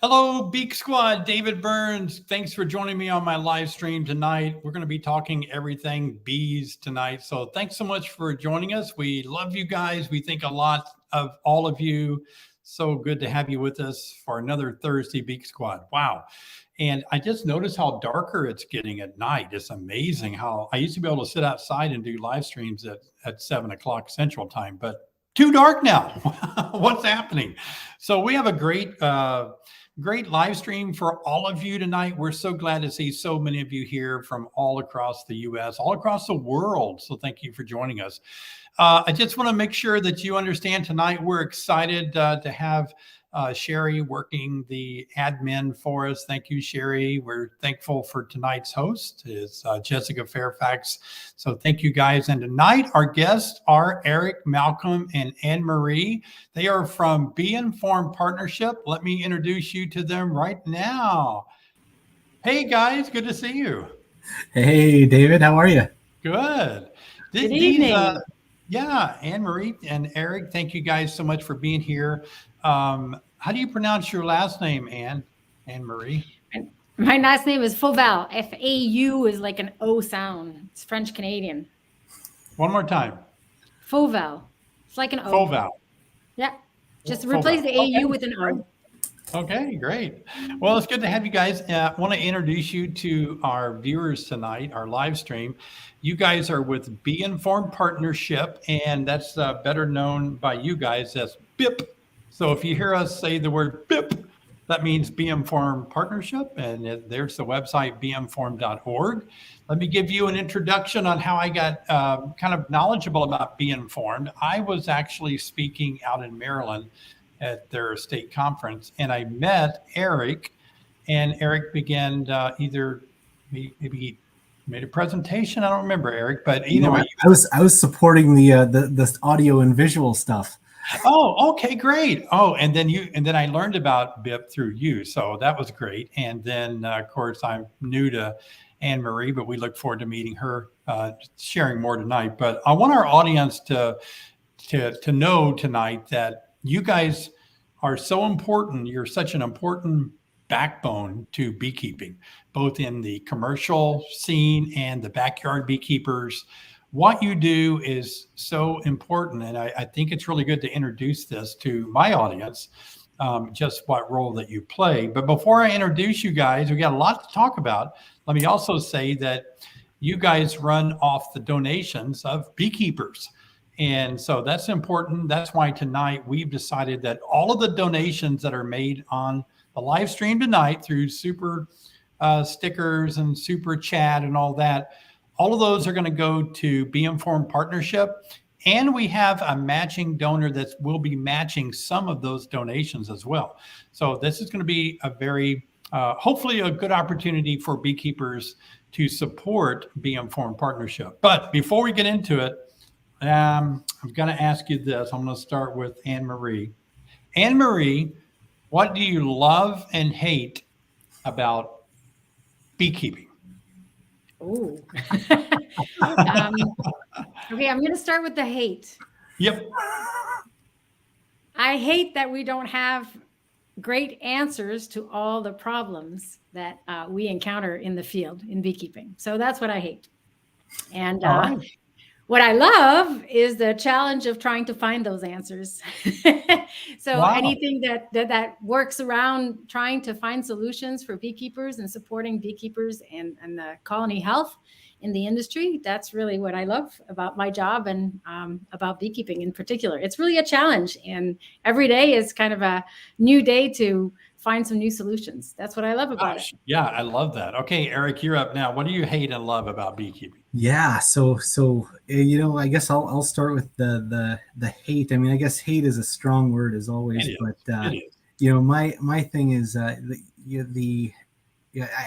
Hello, Beak Squad. David Burns. Thanks for joining me on my live stream tonight. We're going to be talking everything bees tonight. So thanks so much for joining us. We love you guys. We think a lot of all of you. So good to have you with us for another Thursday Beak Squad. Wow. And I just noticed how darker it's getting at night. It's amazing how I used to be able to sit outside and do live streams at 7 o'clock Central Time, but too dark now. What's happening? So we have a great live stream for all of you tonight. We're so glad to see so many of you here from all across the U.S., all across the world. So thank you for joining us. I just want to make sure that you understand tonight we're excited to have Sherry working the admin for us. Thank you, Sherry. We're thankful for tonight's host is Jessica Fairfax. So thank you guys. And tonight our guests are Eric, Malcolm, and Anne Marie. They are from Bee Informed Partnership. Let me introduce you to them right now. Hey guys, good to see you. Hey David, how are you? Good. Good evening. Yeah, Anne Marie and Eric, thank you guys so much for being here. How do you pronounce your last name, Anne Marie? My last name is Fauvel. F-A-U is like an O sound. It's French Canadian. One more time. Fauvel. It's like an O. Fauvel. Yeah. Just replace the A-U with an O. Okay, great. Well, it's good to have you guys. I want to introduce you to our viewers tonight, our live stream. You guys are with Bee Informed Partnership, and that's better known by you guys as BIP. So if you hear us say the word BIP, that means Bee Informed Partnership, and there's the website, beeinformed.org. Let me give you an introduction on how I got kind of knowledgeable about Bee Informed. I was actually speaking out in Maryland at their state conference, and I met Eric, and Eric began maybe he made a presentation. I don't remember, Eric, but either way. I was supporting the audio and visual stuff. Oh, okay, great. Oh, and then I learned about BIP through you, so that was great. And then of course I'm new to Anne Marie, but we look forward to meeting her, sharing more tonight. But I want our audience to know tonight that you guys are so important. You're such an important backbone to beekeeping, both in the commercial scene and the backyard beekeepers. What you do is so important, and I think it's really good to introduce this to my audience, just what role that you play. But before I introduce you guys, we got a lot to talk about. Let me also say that you guys run off the donations of beekeepers. And so that's important. That's why tonight we've decided that all of the donations that are made on the live stream tonight through super stickers and super chat and all that, all of those are going to go to Bee Informed Partnership. And we have a matching donor that will be matching some of those donations as well. So this is going to be a very, hopefully a good opportunity for beekeepers to support Bee Informed Partnership. But before we get into it, I'm going to ask you this. I'm going to start with Anne Marie. Anne Marie, what do you love and hate about beekeeping? Oh. Okay, I'm going to start with the hate. Yep. I hate that we don't have great answers to all the problems that we encounter in the field in beekeeping. So that's what I hate. And what I love is the challenge of trying to find those answers. So anything that works around trying to find solutions for beekeepers and supporting beekeepers and the colony health in the industry, that's really what I love about my job and about beekeeping in particular. It's really a challenge, and every day is kind of a new day to find some new solutions. That's what I love about it. Yeah, I love that. Okay, Eric, you're up now. What do you hate and love about beekeeping? Yeah, so I guess I'll start with the hate. I mean, I guess hate is a strong word as always, but my thing is I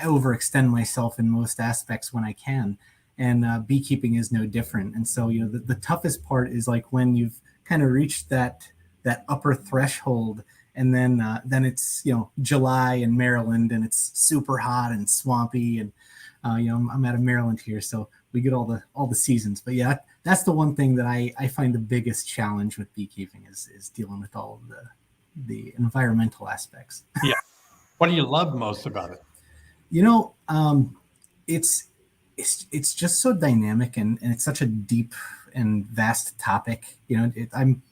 overextend myself in most aspects when I can, and beekeeping is no different. And so the toughest part is like when you've kind of reached that upper threshold. And then it's July in Maryland, and it's super hot and swampy, and I'm out of Maryland here, so we get all the seasons. But yeah, that's the one thing that I find the biggest challenge with beekeeping is dealing with all of the environmental aspects. What do you love most about it? You know, it's just so dynamic, and it's such a deep and vast topic. You know, I'm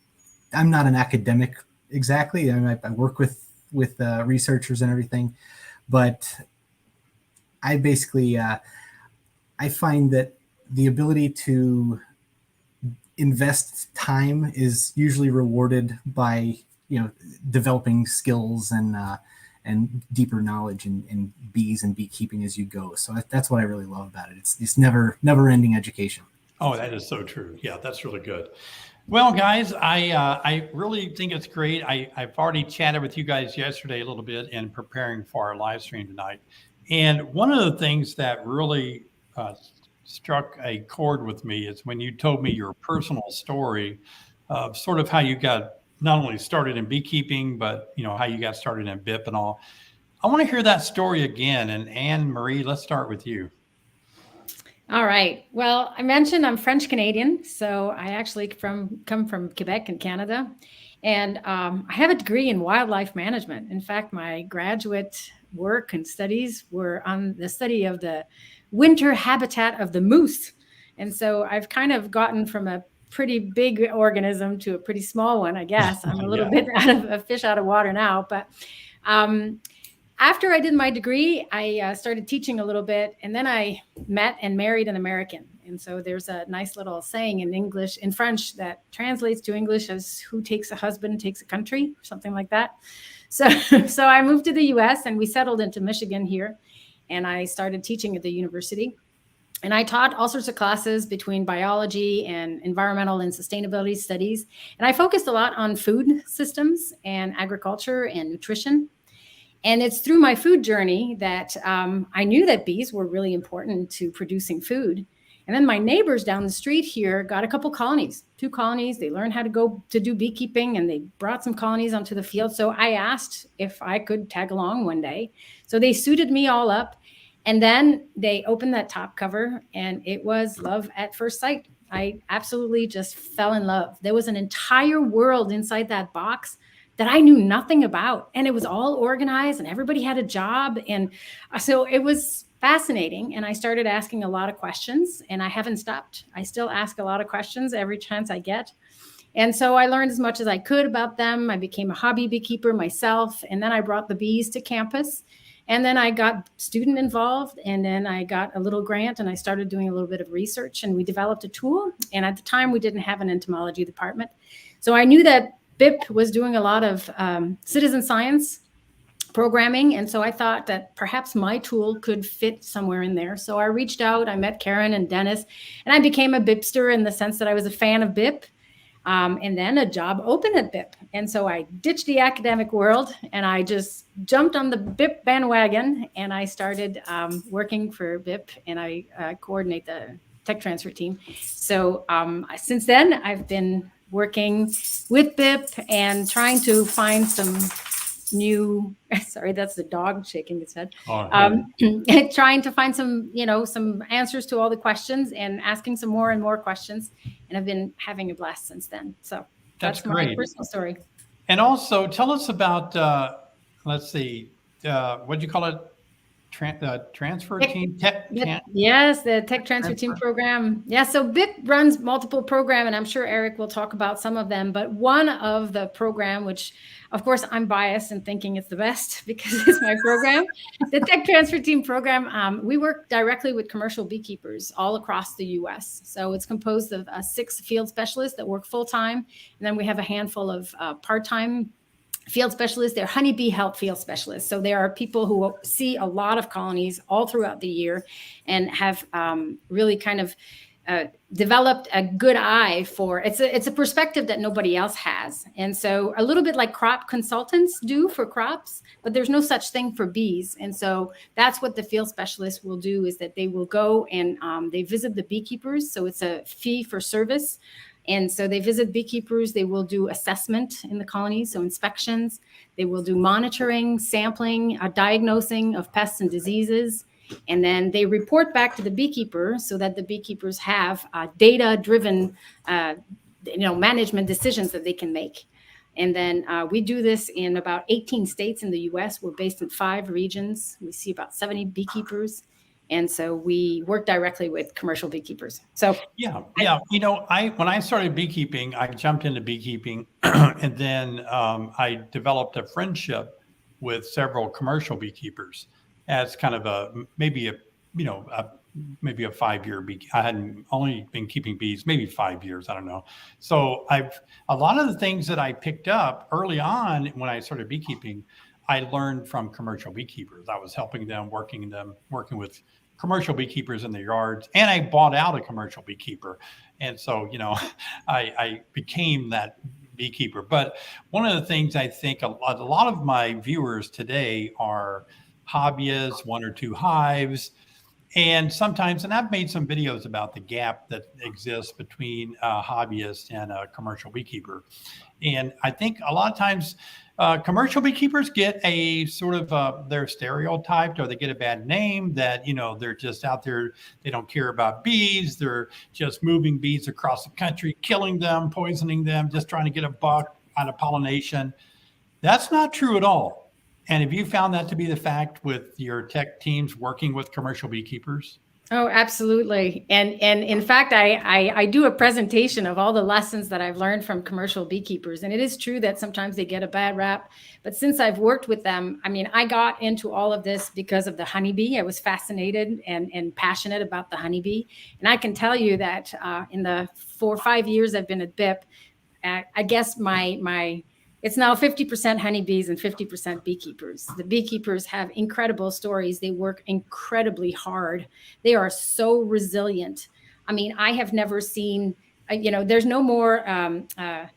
not an academic exactly. I mean, I work with researchers and everything, but I basically I find that the ability to invest time is usually rewarded by, you know, developing skills and deeper knowledge in bees and beekeeping as you go. So that's what I really love about it. It's never ending education. Oh, that is so true. Yeah, that's really good. Well, guys, I really think it's great. I've already chatted with you guys yesterday a little bit in preparing for our live stream tonight. And one of the things that really struck a chord with me is when you told me your personal story of sort of how you got not only started in beekeeping, but, you know, how you got started in BIP and all. I want to hear that story again. And Anne Marie, let's start with you. All right. Well, I mentioned I'm French Canadian, so I actually come from Quebec in Canada, and I have a degree in wildlife management. In fact, my graduate work and studies were on the study of the winter habitat of the moose, and so I've kind of gotten from a pretty big organism to a pretty small one, I guess. I'm a little bit out of a fish out of water now, but after I did my degree, I started teaching a little bit, and then I met and married an American. And so there's a nice little saying in French that translates to English as "who takes a husband takes a country," or something like that. So I moved to the US and we settled into Michigan here, and I started teaching at the university. And I taught all sorts of classes between biology and environmental and sustainability studies. And I focused a lot on food systems and agriculture and nutrition. And it's through my food journey that I knew that bees were really important to producing food. And then my neighbors down the street here got a couple colonies, 2 colonies. They learned how to go to do beekeeping, and they brought some colonies onto the field. So I asked if I could tag along one day. So they suited me all up. And then they opened that top cover, and it was love at first sight. I absolutely just fell in love. There was an entire world inside that box that I knew nothing about. And it was all organized, and everybody had a job. And so it was fascinating. And I started asking a lot of questions, and I haven't stopped. I still ask a lot of questions every chance I get. And so I learned as much as I could about them. I became a hobby beekeeper myself. And then I brought the bees to campus. And then I got student involved, and then I got a little grant, and I started doing a little bit of research, and we developed a tool. And at the time, we didn't have an entomology department. So I knew that BIP was doing a lot of citizen science programming. And so I thought that perhaps my tool could fit somewhere in there. So I reached out, I met Karen and Dennis, and I became a BIPster in the sense that I was a fan of BIP. And then a job opened at BIP. And so I ditched the academic world, and I just jumped on the BIP bandwagon, and I started working for BIP, and I coordinate the tech transfer team. So since then, I've been working with BIP and trying to find some new, sorry, that's the dog shaking its head. Trying to find some, some answers to all the questions and asking some more and more questions. And I've been having a blast since then. So that's great. My personal story. And also tell us about, let's see, what'd you call it? Transfer team? Yes, the tech transfer team program. Yeah, so BIP runs multiple programs, and I'm sure Eric will talk about some of them. But one of the program, which of course I'm biased and thinking it's the best because it's my program, the tech transfer team program, we work directly with commercial beekeepers all across the U.S. So it's composed of 6 field specialists that work full-time, and then we have a handful of part-time field specialists. They're honeybee health field specialists. So there are people who see a lot of colonies all throughout the year and have really kind of developed a good eye for, it's a perspective that nobody else has. And so a little bit like crop consultants do for crops, but there's no such thing for bees. And so that's what the field specialists will do, is that they will go and they visit the beekeepers. So it's a fee for service. And so they visit beekeepers, they will do assessment in the colonies, so inspections, they will do monitoring, sampling, diagnosing of pests and diseases, and then they report back to the beekeeper so that the beekeepers have data-driven management decisions that they can make. And then we do this in about 18 states in the US. We're based in 5 regions. We see about 70 beekeepers. And so we work directly with commercial beekeepers. So yeah. When I started beekeeping, I jumped into beekeeping, and then I developed a friendship with several commercial beekeepers as kind of maybe a 5-year bee. I hadn't only been keeping bees maybe 5 years. I don't know. So a lot of the things that I picked up early on when I started beekeeping, I learned from commercial beekeepers. I was helping them, working with commercial beekeepers in their yards, and I bought out a commercial beekeeper. And so, I became that beekeeper. But one of the things I think a lot of my viewers today are hobbyists, 1 or 2 hives. And sometimes, and I've made some videos about the gap that exists between a hobbyist and a commercial beekeeper. And I think a lot of times commercial beekeepers get a sort of, they're stereotyped, or they get a bad name that, they're just out there. They don't care about bees. They're just moving bees across the country, killing them, poisoning them, just trying to get a buck out of pollination. That's not true at all. And have you found that to be the fact with your tech teams working with commercial beekeepers? Oh, absolutely. And in fact, I do a presentation of all the lessons that I've learned from commercial beekeepers. And it is true that sometimes they get a bad rap. But since I've worked with them, I got into all of this because of the honeybee. I was fascinated and passionate about the honeybee. And I can tell you that in the 4 or 5 years I've been at BIP, I guess it's now 50% honeybees and 50% beekeepers. The beekeepers have incredible stories. They work incredibly hard. They are so resilient. I have never seen, there's no more,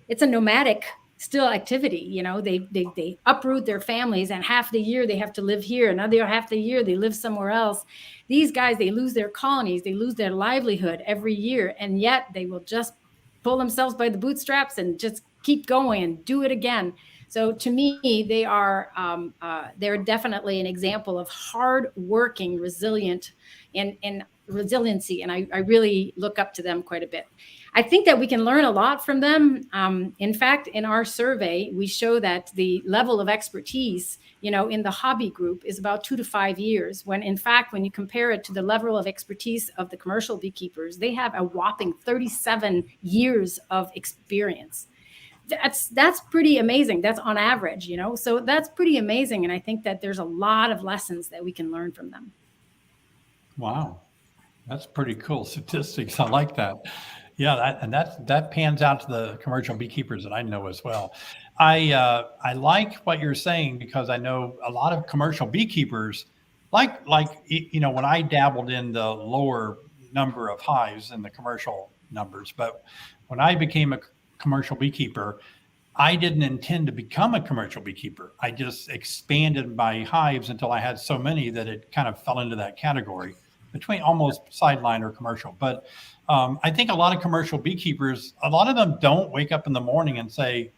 it's a nomadic still activity. They uproot their families, and half the year they have to live here. Another half the year they live somewhere else. These guys, they lose their colonies. They lose their livelihood every year. And yet they will just pull themselves by the bootstraps and just keep going and do it again. So to me, they're definitely an example of hard-working, resilient, and resiliency. And I really look up to them quite a bit. I think that we can learn a lot from them. In fact, in our survey, we show that the level of expertise, in the hobby group is about 2 to 5 years. When in fact, when you compare it to the level of expertise of the commercial beekeepers, they have a whopping 37 years of experience. That's pretty amazing. That's on average, so that's pretty amazing. And I think that there's a lot of lessons that we can learn from them. Wow. That's pretty cool statistics. I like that. Yeah. That pans out to the commercial beekeepers that I know as well. I like what you're saying, because I know a lot of commercial beekeepers, like, when I dabbled in the lower number of hives and the commercial numbers, but when I became a commercial beekeeper, I didn't intend to become a commercial beekeeper. I just expanded my hives until I had so many that it kind of fell into that category between almost sideline or commercial. But I think a lot of commercial beekeepers, a lot of them don't wake up in the morning and say,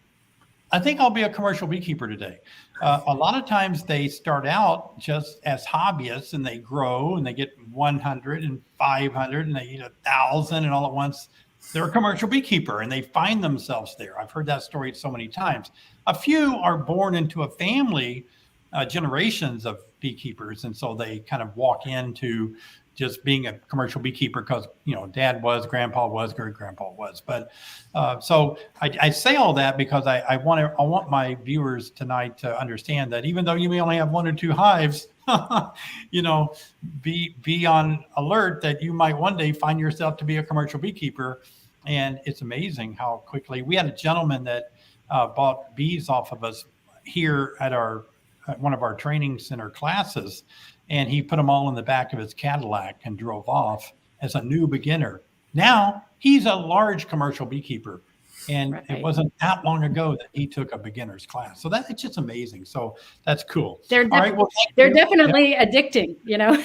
I think I'll be a commercial beekeeper today. A lot of times they start out just as hobbyists, and they grow and they get 100 and 500 and they eat 1,000, and all at once they're a commercial beekeeper and they find themselves there. I've heard that story so many times. A few are born into a family, generations of beekeepers. And so they kind of walk into just being a commercial beekeeper because, dad was, grandpa was, great grandpa was. But so I say all that because I want my viewers tonight to understand that even though you may only have 1 or 2 hives, be on alert that you might one day find yourself to be a commercial beekeeper. And it's amazing how quickly. We had a gentleman that bought bees off of us here at one of our training center classes, and he put them all in the back of his Cadillac and drove off as a new beginner. Now he's a large commercial beekeeper. And It wasn't that long ago that he took a beginner's class. So it's just amazing. So that's cool. They're definitely addicting, Yeah,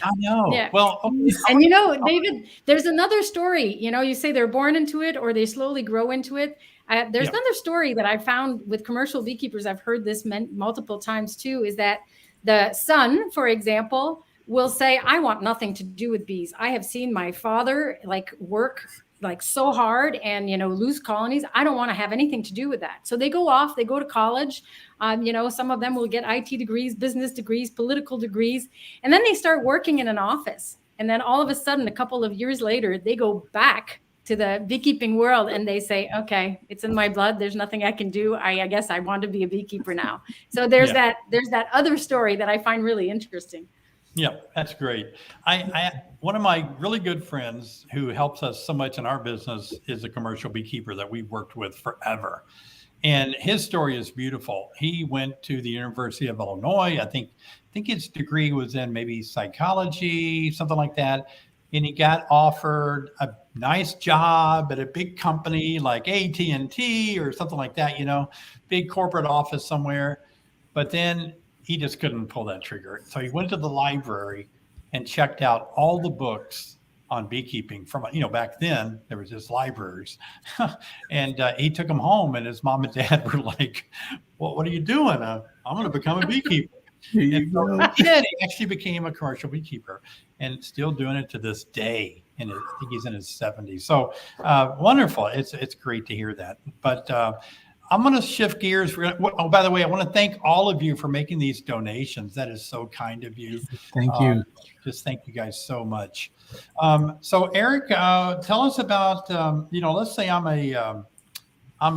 I know. Yeah. Well, and David, there's another story, you say they're born into it or they slowly grow into it. There's another story that I found with commercial beekeepers. I've heard this multiple times too, is that the son, for example, will say, I want nothing to do with bees. I have seen my father work like so hard and, lose colonies. I don't want to have anything to do with that. So they go off, they go to college. Some of them will get IT degrees, business degrees, political degrees, and then they start working in an office. And then all of a sudden, a couple of years later, they go back to the beekeeping world and they say, okay, it's in my blood. There's nothing I can do. I guess I want to be a beekeeper now. So there's that other story that I find really interesting. Yeah, that's great. I one of my really good friends who helps us so much in our business is a commercial beekeeper that we've worked with forever. And his story is beautiful. He went to the University of Illinois. I think his degree was in maybe psychology, something like that. And he got offered a nice job at a big company like AT&T or something like that, big corporate office somewhere. But then he just couldn't pull that trigger. So he went to the library and checked out all the books on beekeeping from, back then there was just libraries. And he took them home, and his mom and dad were like, well, what are you doing? I'm going to become a beekeeper. And so he did. He actually became a commercial beekeeper and still doing it to this day. And I think he's in his 70s. So wonderful. It's great to hear that. But I'm going to shift gears. Oh, by the way, I want to thank all of you for making these donations. That is so kind of you. Thank you. Just thank you guys so much. So Eric, tell us about, let's say I'm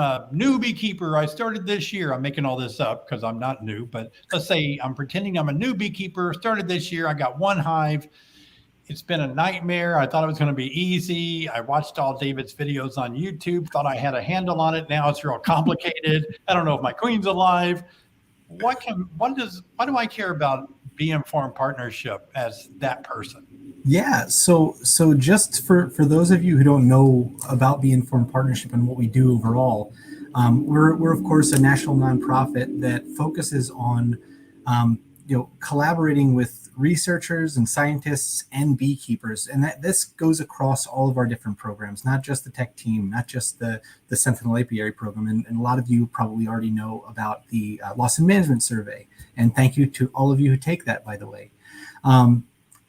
a new beekeeper. I started this year. I'm making all this up because I'm not new, but let's say I'm pretending I'm a new beekeeper. Started this year. I got one hive. It's been a nightmare. I thought it was going to be easy. I watched all David's videos on YouTube, thought I had a handle on it. Now it's real complicated. I don't know if my queen's alive. Why do I care about Bee Informed Partnership as that person? Yeah, so just for those of you who don't know about Bee Informed Partnership and what we do overall, we're of course a national nonprofit that focuses on collaborating with researchers and scientists and beekeepers, and that this goes across all of our different programs, not just the tech team, not just the Sentinel Apiary program, and a lot of you probably already know about the Loss and Management Survey, and thank you to all of you who take that, by the way.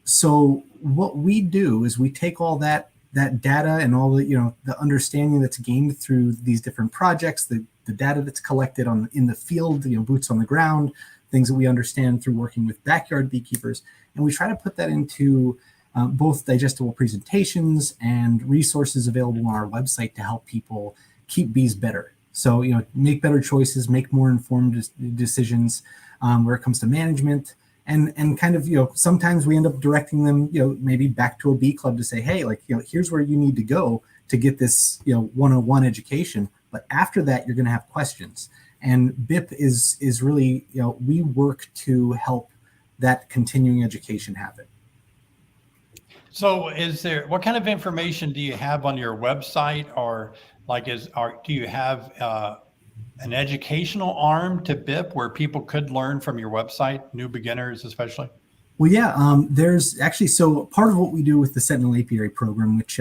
So what we do is we take all that data and all the the understanding that's gained through these different projects, the data that's collected in the field, boots on the ground, things that we understand through working with backyard beekeepers, and we try to put that into both digestible presentations and resources available on our website to help people keep bees better. So make better choices, make more informed decisions where it comes to management. And kind of, sometimes we end up directing them, maybe back to a bee club to say, hey, here's where you need to go to get this, 101 education. But after that, you're going to have questions. And BIP is really, we work to help that continuing education happen. So what kind of information do you have on your website, or do you have an educational arm to BIP where people could learn from your website, new beginners especially? Well, yeah, there's actually, so part of what we do with the Sentinel Apiary program, which,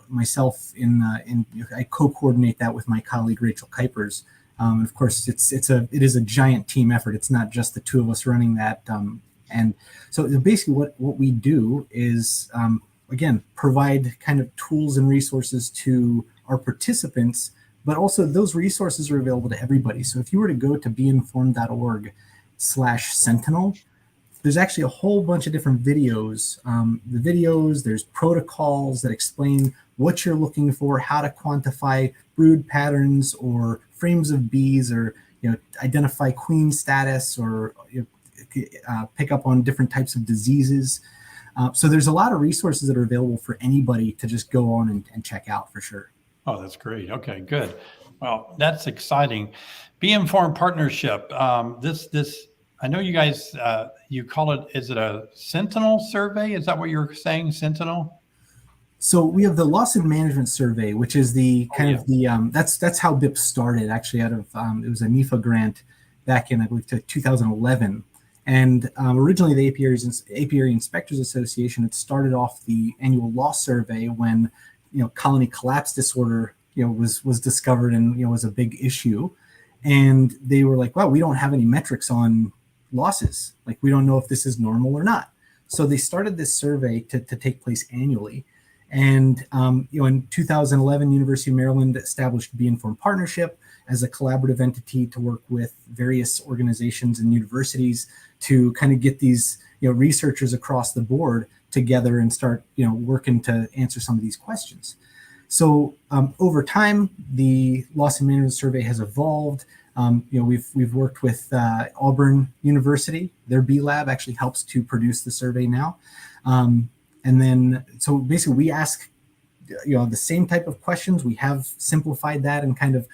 myself I co-coordinate that with my colleague, Rachel Kuipers. Of course, it is a giant team effort. It's not just the two of us running that. And so basically what we do is, again, provide kind of tools and resources to our participants, but also those resources are available to everybody. So if you were to go to beinformed.org/sentinel, there's actually a whole bunch of different videos. There's protocols that explain what you're looking for, how to quantify brood patterns or frames of bees, or identify queen status, or pick up on different types of diseases. So there's a lot of resources that are available for anybody to just go on and check out for sure. Oh, that's great. Okay, good. Well, that's exciting. Bee Informed Partnership. This I know you guys, you call it, is it a Sentinel survey? Is that what you're saying, Sentinel? So we have the Loss and Management Survey, which is the that's how BIP started, actually, out of, it was a NIFA grant back in, I believe, 2011. And originally the Apiary Inspectors Association had started off the annual loss survey when, colony collapse disorder, was discovered and, was a big issue. And they were like, wow, we don't have any metrics on losses. We don't know if this is normal or not. So they started this survey to take place annually. And in 2011, University of Maryland established Bee Informed Partnership as a collaborative entity to work with various organizations and universities to kind of get these researchers across the board together and start working to answer some of these questions. So over time, the Loss and Management Survey has evolved. We've worked with Auburn University. Their Bee Lab actually helps to produce the survey now. And then, so basically we ask, the same type of questions. We have simplified that and kind of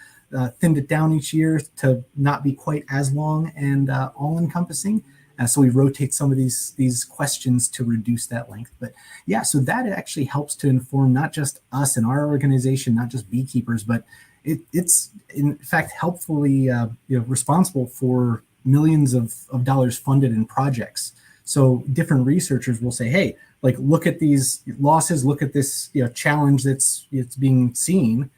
thinned it down each year to not be quite as long and all-encompassing. So we rotate some of these questions to reduce that length. But yeah, so that actually helps to inform not just us and our organization, not just beekeepers, but it's in fact helpfully responsible for millions of dollars funded in projects. So different researchers will say, hey, like, look at these losses, look at this challenge it's being seen,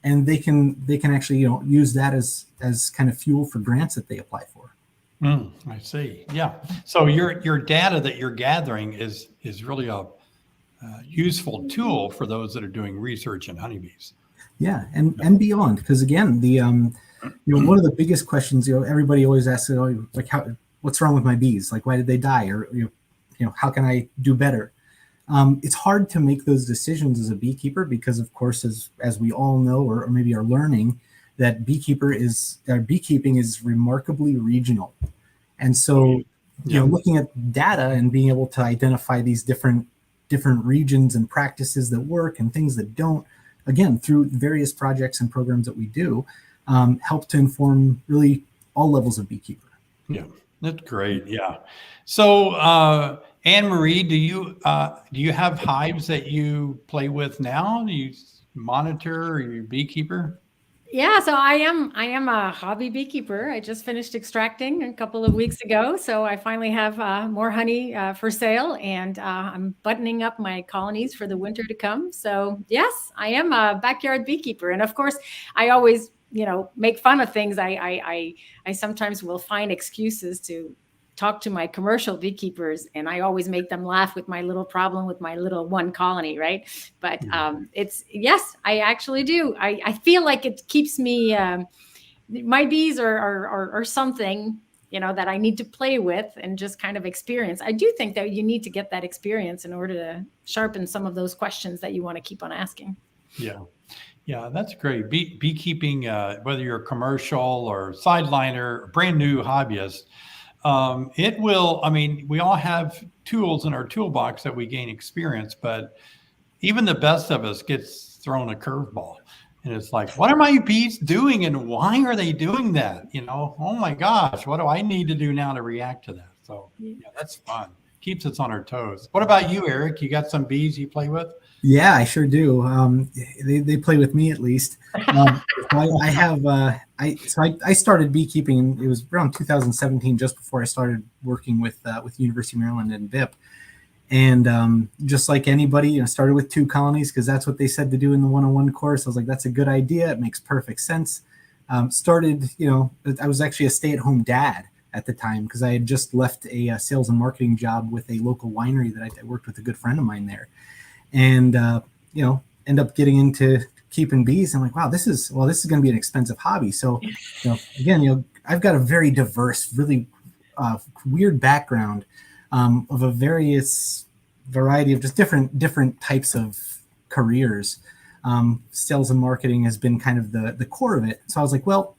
and they can actually use that as kind of fuel for grants that they apply for. I see. Yeah. So your data that you're gathering is really a useful tool for those that are doing research in honeybees. Yeah, and beyond, because again, the one of the biggest questions everybody always asks, like, what's wrong with my bees? Like, why did they die? Or how can I do better? It's hard to make those decisions as a beekeeper because, of course, as we all know, or maybe are learning, that beekeeping is remarkably regional. And so, looking at data and being able to identify these different regions and practices that work and things that don't, again, through various projects and programs that we do, help to inform really all levels of beekeeper. Yeah, that's great. Yeah. So, Anne-Marie, do you have hives that you play with now? Do you monitor? Are you a beekeeper? Yeah, so I am a hobby beekeeper. I just finished extracting a couple of weeks ago, so I finally have more honey for sale, and I'm buttoning up my colonies for the winter to come. So yes, I am a backyard beekeeper, and of course, I always make fun of things. I sometimes will find excuses to talk to my commercial beekeepers, and I always make them laugh with my little problem with my little one colony, right? But yes, I actually do. I feel like it keeps me, my bees are something, that I need to play with and just kind of experience. I do think that you need to get that experience in order to sharpen some of those questions that you want to keep on asking. Yeah, that's great. Beekeeping, whether you're a commercial or sideliner, brand new hobbyist, we all have tools in our toolbox that we gain experience, but even the best of us gets thrown a curveball. And it's like, what are my bees doing and why are they doing that? Oh my gosh, what do I need to do now to react to that? So yeah, that's fun. Keeps us on our toes. What about you, Eric? You got some bees you play with? Yeah, I sure do. They play with me at least. I started beekeeping. It was around 2017, just before I started working with University of Maryland and BIP. And just like anybody, started with 2 colonies because that's what they said to do in the 101 course. I was like, that's a good idea. It makes perfect sense. I was actually a stay-at-home dad at the time because I had just left a sales and marketing job with a local winery that I worked with a good friend of mine there. And end up getting into keeping bees. I'm like, wow, this is going to be an expensive hobby. So, again, I've got a very diverse, really weird background of a various variety of just different types of careers. Sales and marketing has been kind of the core of it. So I was like, well,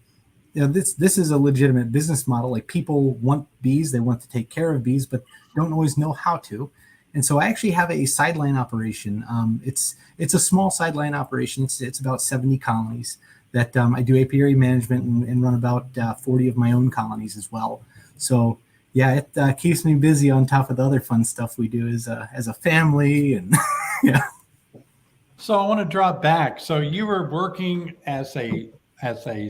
this is a legitimate business model. Like, people want bees, they want to take care of bees, but don't always know how to. And so I actually have a sideline operation. It's a small sideline operation. It's about 70 colonies that I do apiary management and run about 40 of my own colonies as well. So yeah, it keeps me busy on top of the other fun stuff we do as a family. And yeah. So I want to drop back. So you were working as a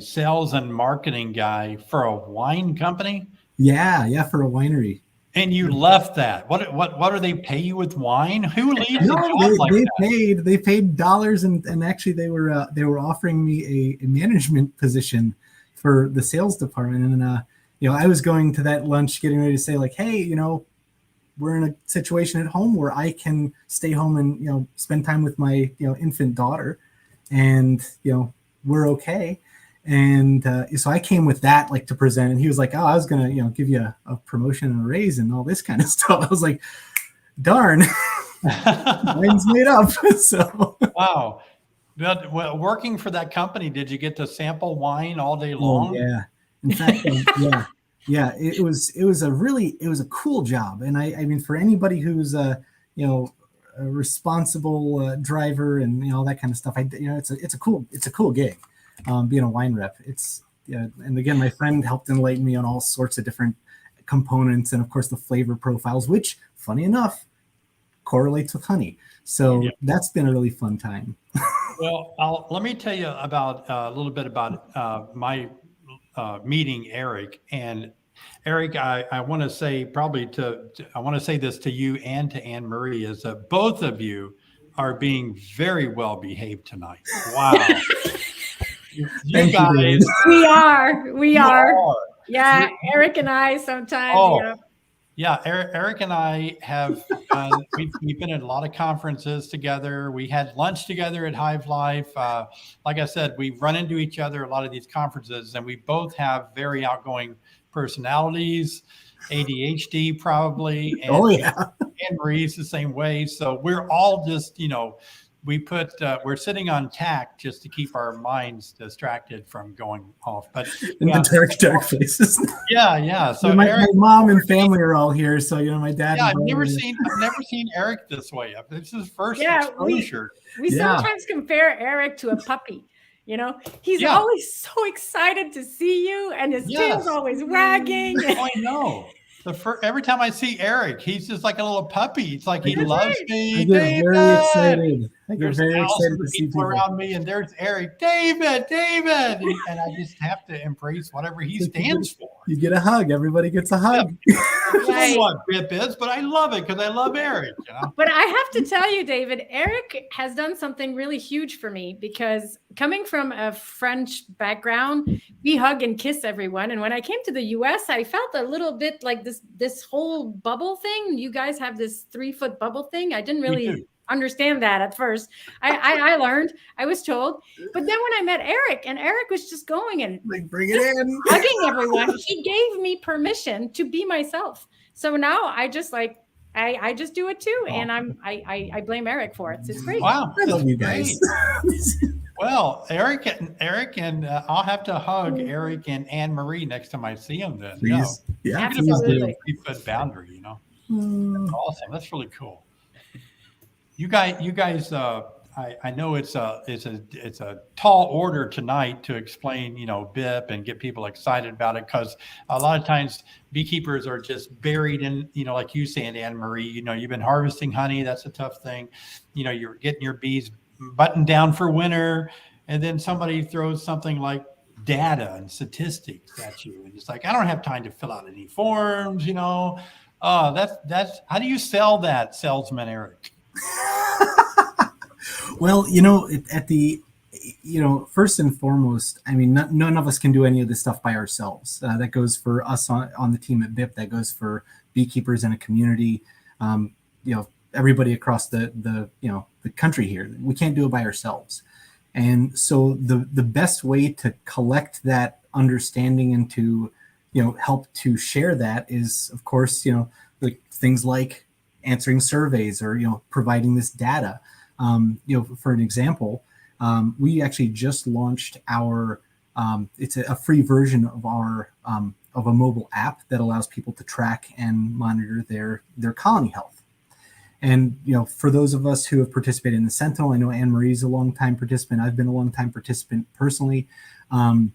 sales and marketing guy for a wine company? Yeah, for a winery. And you left that. What do they pay you with wine? Who leaves a job like that? They paid dollars, and actually they were offering me a management position for the sales department. And I was going to that lunch getting ready to say, like, hey, we're in a situation at home where I can stay home and, spend time with my, infant daughter, and, we're okay. And so I came with that, like, to present, and he was like, oh, I was going to, give you a promotion and a raise and all this kind of stuff. I was like, darn, mine's made up. So wow. But working for that company, did you get to sample wine all day long? Oh, yeah. In fact, yeah. It was a cool job. And I mean, for anybody who's a responsible driver and all that kind of stuff, it's a cool gig. Being a wine rep, and again, my friend helped enlighten me on all sorts of different components, and of course the flavor profiles, which, funny enough, correlates with honey. So that's been a really fun time. Well, let me tell you about a little bit about my meeting Eric. And Eric, I want to say I want to say this to you and to Anne Marie, is that both of you are being very well behaved tonight. Wow. You guys, we are. Yeah, Eric and I sometimes. Yeah, Eric and I have we've been at a lot of conferences together. We had lunch together at Hive Life. Like I said, we run into each other at a lot of these conferences, and we both have very outgoing personalities, ADHD probably, and Anne Marie's the same way. So we're all just, we're sitting on tack just to keep our minds distracted from going off. But in the dark places. Yeah. So my Eric, mom and family are all here. So my dad. Yeah, I've never seen Eric this way. This is first exposure. We sometimes compare Eric to a puppy. He's always so excited to see you, and his tail's always wagging. Oh, I know. Every time I see Eric, he's just like a little puppy. It's like he loves me. I get very excited. There's thousands of people around me, and there's Eric, David, and I just have to embrace whatever he stands for. You get a hug. Everybody gets a hug. I don't know what BIP is, but I love it because I love Eric. But I have to tell you, David, Eric has done something really huge for me, because coming from a French background, we hug and kiss everyone. And when I came to the US, I felt a little bit like this whole bubble thing. You guys have this 3-foot bubble thing. I didn't really understand that at first. I learned, I was told. But then when I met Eric, and Eric was just going and bring it in, hugging everyone, he gave me permission to be myself. So now I just I just do it too. And I blame Eric for it. So it's great. Wow. I love you guys. Well, Eric and I'll have to hug Eric and Anne Marie next time I see them then. Please. Yeah. Absolutely. 3-foot boundary, That's awesome. That's really cool. You guys, I know it's a tall order tonight to explain, BIP and get people excited about it, because a lot of times beekeepers are just buried in, like you say, Anne Marie, you've been harvesting honey. That's a tough thing. You're getting your bees buttoned down for winter, and then somebody throws something like data and statistics at you, and it's like, I don't have time to fill out any forms. That's how do you sell that, salesman Eric? Well, at the, first and foremost, I mean, none of us can do any of this stuff by ourselves. That goes for us on the team at BIP. That goes for beekeepers in a community. Everybody across the country here. We can't do it by ourselves. And so the best way to collect that understanding and to, help to share that is, of course, like things like answering surveys or, providing this data. For an example, we actually just launched our, it's a free version of our, of a mobile app that allows people to track and monitor their colony health. And, for those of us who have participated in the Sentinel, I know Anne Marie's a longtime participant. I've been a longtime participant personally. And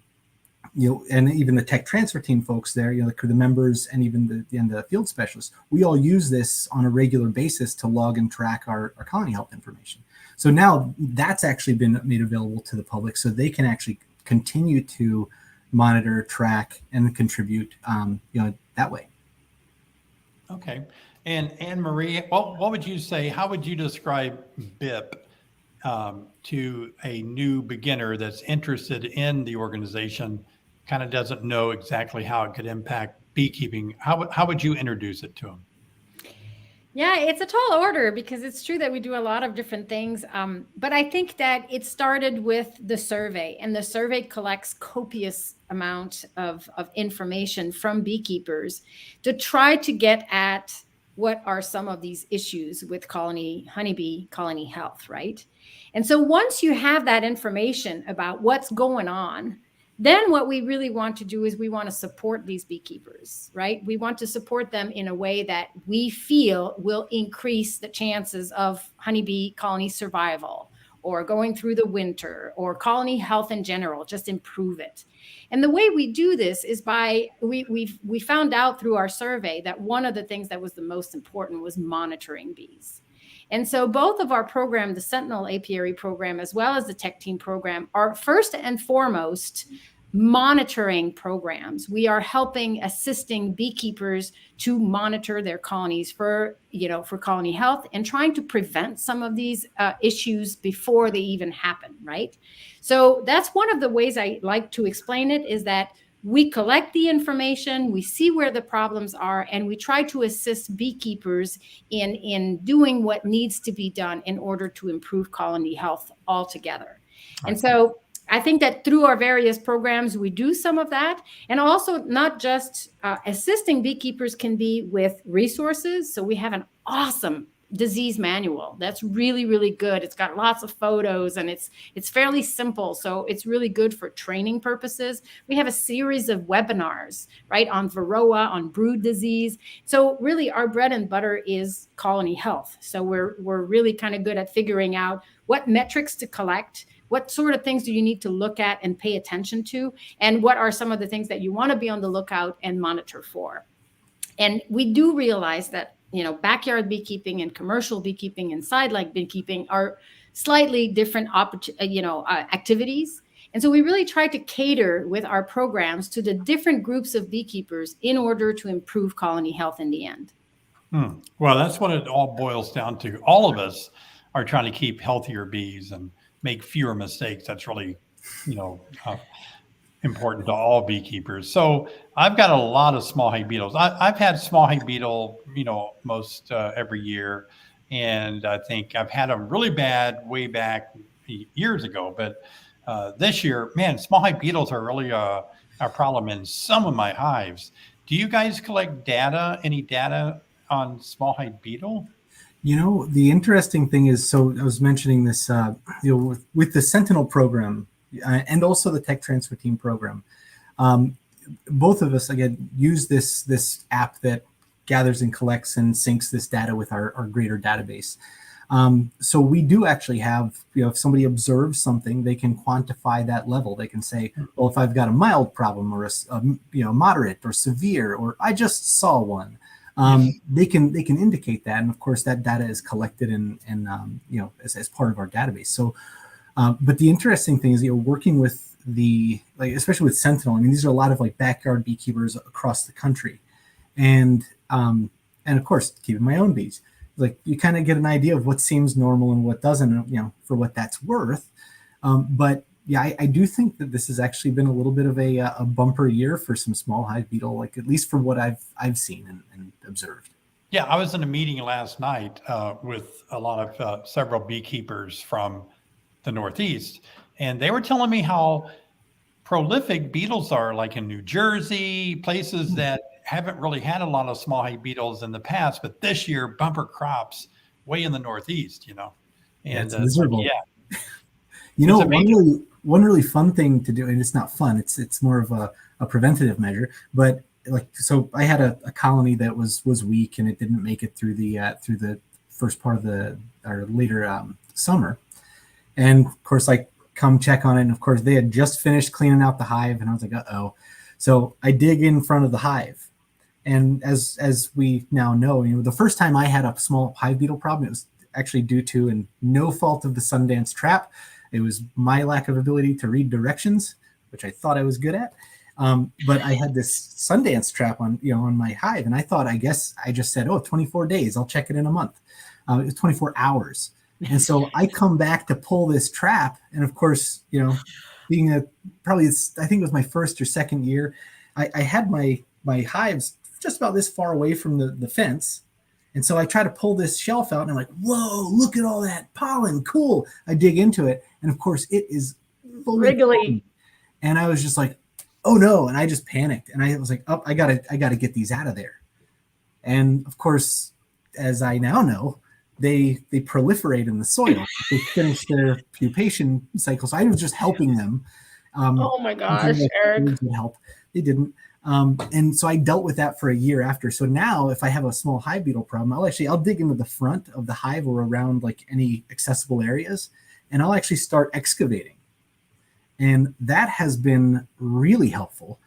even the tech transfer team folks there, the members and even the field specialists, we all use this on a regular basis to log and track our colony health information. So now that's actually been made available to the public, so they can actually continue to monitor, track, and contribute, that way. Okay. And Anne Marie, what would you say? How would you describe BIP to a new beginner that's interested in the organization, kind of doesn't know exactly how it could impact beekeeping? How would you introduce it to them? Yeah, it's a tall order because it's true that we do a lot of different things. But I think that it started with the survey, and the survey collects copious amount of information from beekeepers to try to get at what are some of these issues with honeybee colony health, right? And so once you have that information about what's going on, then what we really want to do is we want to support these beekeepers, right? We want to support them in a way that we feel will increase the chances of honeybee colony survival or going through the winter or colony health in general, just improve it. And the way we do this is by, we found out through our survey that one of the things that was the most important was monitoring bees. And so both of our program, the Sentinel Apiary program, as well as the Tech Team program, are first and foremost monitoring programs. We are assisting beekeepers to monitor their colonies for colony health and trying to prevent some of these issues before they even happen, right? So that's one of the ways I like to explain it, is that we collect the information, we see where the problems are, and we try to assist beekeepers in doing what needs to be done in order to improve colony health altogether. And so I think that through our various programs, we do some of that. And also not just assisting beekeepers can be with resources. So we have an awesome disease manual that's really, really good. It's got lots of photos and it's fairly simple. So it's really good for training purposes. We have a series of webinars, right, on varroa, on brood disease. So really our bread and butter is colony health. So we're really kind of good at figuring out what metrics to collect, what sort of things do you need to look at and pay attention to, and what are some of the things that you want to be on the lookout and monitor for. And we do realize that backyard beekeeping and commercial beekeeping and side-like beekeeping are slightly different activities. And so we really try to cater with our programs to the different groups of beekeepers in order to improve colony health in the end. Well, that's what it all boils down to. All of us are trying to keep healthier bees and make fewer mistakes. That's really, important to all beekeepers. So I've got a lot of small hive beetles. I've had small hive beetle, most every year. And I think I've had them really bad way back years ago. But this year, man, small hive beetles are really a problem in some of my hives. Do you guys collect any data on small hive beetle? The interesting thing is, so I was mentioning this, with the Sentinel program and also the Tech Transfer Team program, both of us, again, use this app that gathers and collects and syncs this data with our greater database. So we do actually have, if somebody observes something, they can quantify that level. They can say, well, if I've got a mild problem or a moderate or severe, or I just saw one. They can indicate that, and of course that data is collected as part of our database. So, but the interesting thing is, working with especially with Sentinel. I mean, these are a lot of backyard beekeepers across the country, and of course keeping my own bees. You kind of get an idea of what seems normal and what doesn't, for what that's worth. But yeah, I do think that this has actually been a little bit of a bumper year for some small hive beetle, at least for what I've seen and observed. Yeah, I was in a meeting last night with a lot of several beekeepers from the Northeast, and they were telling me how prolific beetles are, in New Jersey, places that haven't really had a lot of small hive beetles in the past, but this year bumper crops way in the Northeast, and it's miserable. Yeah. One really fun thing to do, and it's not fun, it's more of a preventative measure, but so I had a colony that was weak and it didn't make it through the first part of our later summer. And of course I come check on it, and of course they had just finished cleaning out the hive, and I was like, uh-oh. So I dig in front of the hive. And as we now know, the first time I had a small hive beetle problem, it was actually due to, and no fault of the Sundance trap. It was my lack of ability to read directions, which I thought I was good at. But I had this Sundance trap on my hive, and I guess I just said, 24 days, I'll check it in a month. It was 24 hours. And so I come back to pull this trap. And of course, being I think it was my first or second year, I had my hives just about this far away from the fence. And so I try to pull this shelf out and I'm like, whoa, look at all that pollen. Cool. I dig into it. And of course it is Wriggly. And I was just like, oh no. And I just panicked. And I was like, oh, I gotta get these out of there. And of course, as I now know, they proliferate in the soil. They finish their pupation cycle. So I was just helping them. Oh my gosh, Eric. Would help. They didn't. And so I dealt with that for a year after. So now if I have a small hive beetle problem, I'll dig into the front of the hive or around like any accessible areas, and I'll actually start excavating. And that has been really helpful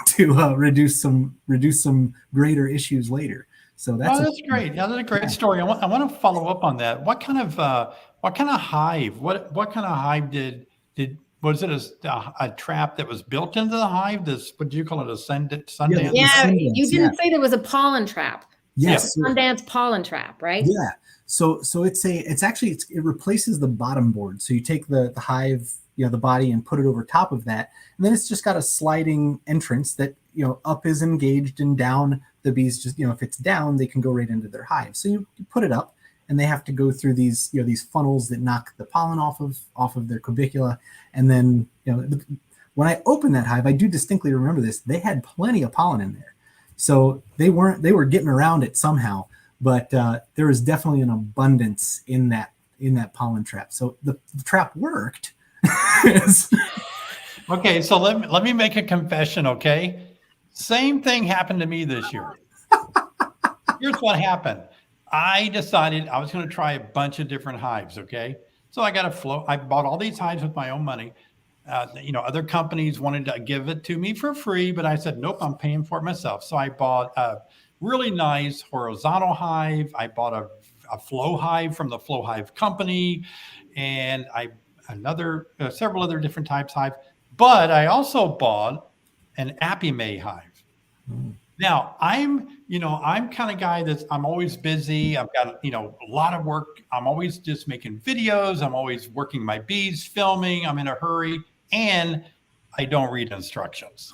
to reduce some greater issues later. So that's great. Yeah, that's a great story. I want to follow up on that. What kind of hive? What kind of hive did was it a trap that was built into the hive? This, what do you call it, a Sundance? Yeah, you didn't say there was a pollen trap. Yes, Sundance pollen trap, right? Yeah. So it replaces the bottom board. So you take the hive, the body, and put it over top of that, and then it's just got a sliding entrance that up is engaged and down the bees just if it's down, they can go right into their hive. So you put it up, and they have to go through these these funnels that knock the pollen off of their cubicula, and then when I opened that hive, I do distinctly remember this. They had plenty of pollen in there, so they were getting around it somehow. But there was definitely an abundance in that pollen trap. So the trap worked. Okay, so let me make a confession. Okay, same thing happened to me this year. Here's what happened. I decided I was going to try a bunch of different hives. Okay, so I bought all these hives with my own money. Other companies wanted to give it to me for free, but I said, nope, I'm paying for it myself. So I bought a really nice horizontal hive. I bought a flow hive from the Flow Hive company, and several other different types of hive. But I also bought an Apiary hive. Now I'm kind of guy I'm always busy. I've got, a lot of work. I'm always just making videos. I'm always working my bees, filming. I'm in a hurry, and I don't read instructions.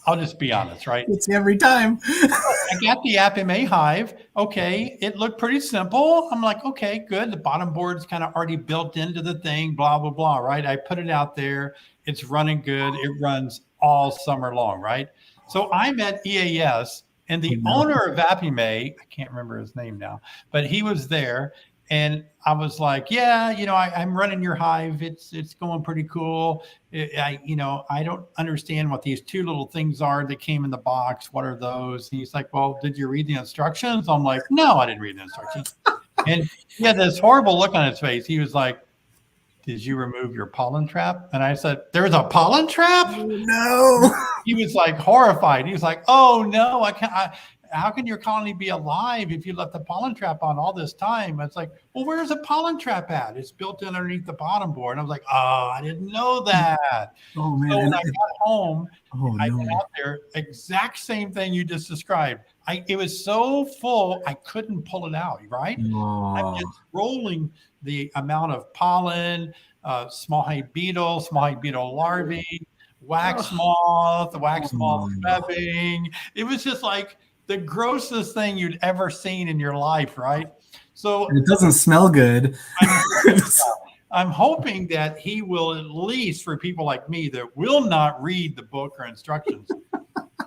I'll just be honest, right? It's every time. I got the Apiary hive. Okay. It looked pretty simple. I'm like, okay, good. The bottom board's kind of already built into the thing, blah, blah, blah, right? I put it out there. It's running good. It runs all summer long, right? So I'm at EAS, and the owner of Apiary, I can't remember his name now, but he was there. And I was like, yeah, I'm running your hive. It's going pretty cool. I don't understand what these two little things are that came in the box. What are those? And he's like, well, did you read the instructions? I'm like, no, I didn't read the instructions. And he had this horrible look on his face. He was like, did you remove your pollen trap? And I said, there's a pollen trap? Oh, no. He was like horrified. He was like, oh no, I can't. How can your colony be alive if you left the pollen trap on all this time? It's like, well, where's the pollen trap at? It's built in underneath the bottom board. And I was like, oh, I didn't know that. Oh man. So when I got home, I went out there, exact same thing you just described. It was so full, I couldn't pull it out, right? I'm just rolling the amount of pollen, small hive beetle larvae, wax moth, webbing. It was just like the grossest thing you'd ever seen in your life, right? So it doesn't smell good. I'm hoping that he will, at least for people like me that will not read the book or instructions,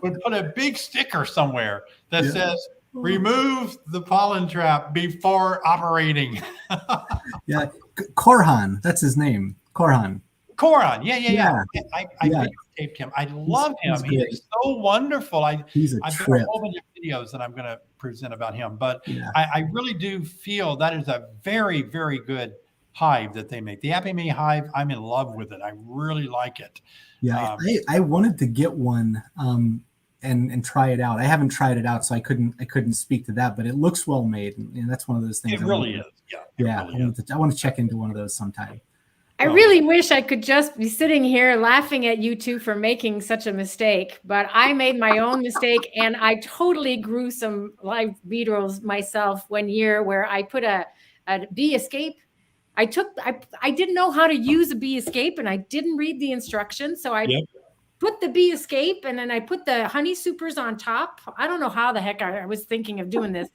would put a big sticker somewhere that says, remove the pollen trap before operating. Yeah. Korhan, that's his name. Korhan. Yeah. I videotaped him. I love him. He is so wonderble. I've got a whole bunch of videos that I'm going to present about him, but I really do feel that is a very, very good hive that they make. The Apiary hive, I'm in love with it. I really like it. Yeah, I wanted to get one and try it out. I haven't tried it out, so I couldn't speak to that, but it looks well made, and that's one of those things. It really is. Yeah. I want to check into one of those sometime. I really wish I could just be sitting here laughing at you two for making such a mistake, but I made my own mistake, and I totally grew some live beetles myself one year where I put a bee escape. I didn't know how to use a bee escape, and I didn't read the instructions, so I put the bee escape, and then I put the honey supers on top. I don't know how the heck I was thinking of doing this.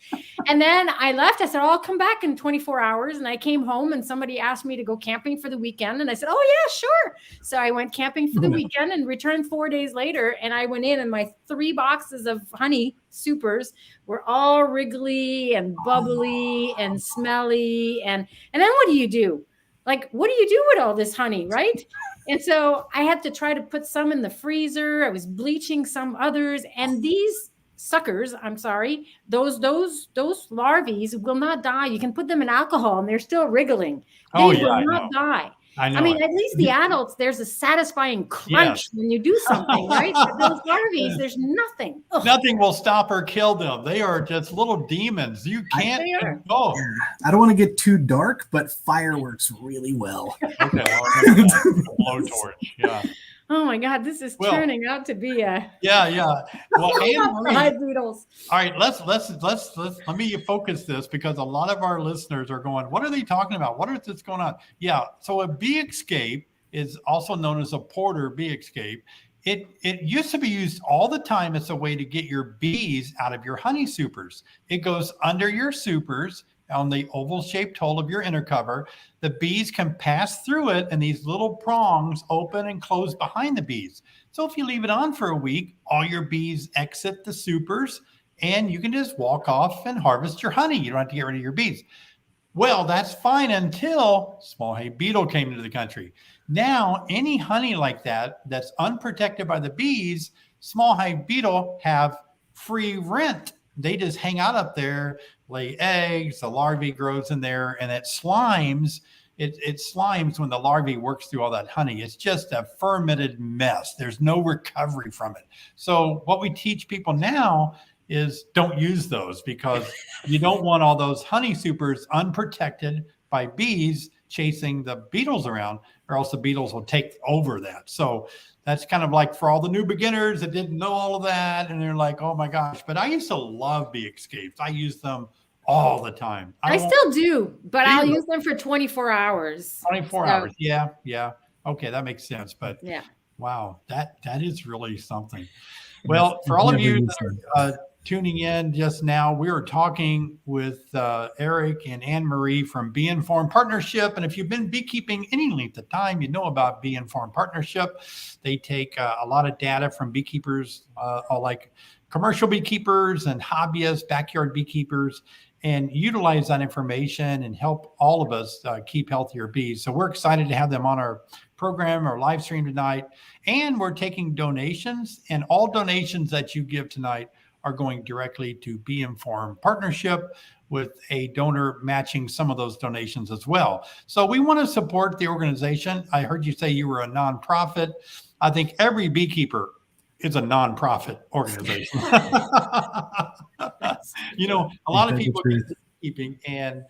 And then I left. I said, oh, I'll come back in 24 hours. And I came home and somebody asked me to go camping for the weekend. And I said, oh yeah, sure. So I went camping for the weekend and returned 4 days later. And I went in and my 3 boxes of honey supers were all wriggly and bubbly and smelly. And then what do you do? Like, what do you do with all this honey, right? And so I had to try to put some in the freezer. I was bleaching some others, and these suckers, I'm sorry, those larvae will not die. You can put them in alcohol and they're still wriggling. They will not die. I mean, at least the adults, there's a satisfying crunch when you do something, right? But those larvae, there's nothing. Ugh. Nothing will stop or kill them. They are just little demons. You can't go. I don't want to get too dark, but fire works really well. Okay. Blowtorch. Yeah. Oh my God, this is turning out to be a Well, Anne-Marie, beetles. All right, let me focus this, because a lot of our listeners are going, what are they talking about? What is this going on? Yeah, so a bee escape is also known as a porter bee escape. It used to be used all the time as a way to get your bees out of your honey supers. It goes under your supers on the oval shaped hole of your inner cover. The bees can pass through it, and these little prongs open and close behind the bees. So if you leave it on for a week, all your bees exit the supers and you can just walk off and harvest your honey. You don't have to get rid of your bees. Well, that's fine until small hay beetle came into the country. Now, any honey like that that's unprotected by the bees, small hay beetle have free rent. They just hang out up there, lay eggs, the larvae grows in there, and it slimes. It slimes when the larvae works through all that honey. It's just a fermented mess. There's no recovery from it. So what we teach people now is don't use those, because you don't want all those honey supers unprotected by bees chasing the beetles around, or else the beetles will take over that. So that's kind of like for all the new beginners that didn't know all of that, and they're like, oh my gosh. But I used to love bee escapes. I use them all the time. I still do, but I'll use them for 24 hours. 24 hours. Yeah. Okay, that makes sense. But yeah, wow, that is really something. Well, for all of you that are tuning in just now, we were talking with Eric and Anne-Marie from Bee Informed Partnership. And if you've been beekeeping any length of time, you know about Bee Informed Partnership. They take a lot of data from beekeepers, like commercial beekeepers and hobbyists, backyard beekeepers, and utilize that information and help all of us keep healthier bees. So we're excited to have them on our program or live stream tonight. And we're taking donations, and all donations that you give tonight are going directly to Bee Informed Partnership, with a donor matching some of those donations as well. So we want to support the organization. I heard you say you were a nonprofit. I think every beekeeper is a nonprofit organization. You know, a lot of people get into beekeeping, and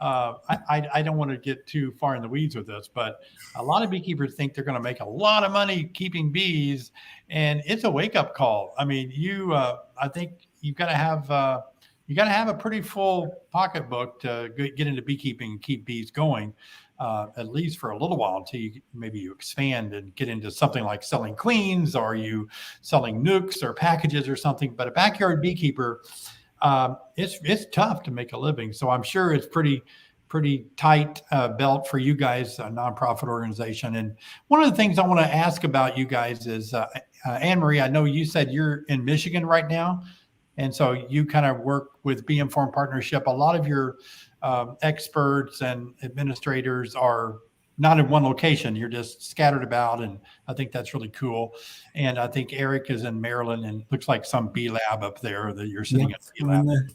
I don't want to get too far in the weeds with this, but a lot of beekeepers think they're going to make a lot of money keeping bees, and it's a wake-up call. I mean, I think you've got to have a pretty full pocketbook to get into beekeeping and keep bees going, at least for a little while, until you expand and get into something like selling queens, or you selling nukes or packages or something. But a backyard beekeeper, it's tough to make a living. So I'm sure it's pretty tight belt for you guys, a nonprofit organization. And one of the things I want to ask about you guys is, Anne-Marie, I know you said you're in Michigan right now, and so you kind of work with Bee Informed Partnership. A lot of your experts and administrators are not in one location. You're just scattered about, and I think that's really cool. And I think Eric is in Maryland, and looks like some bee lab up there that you're sitting at.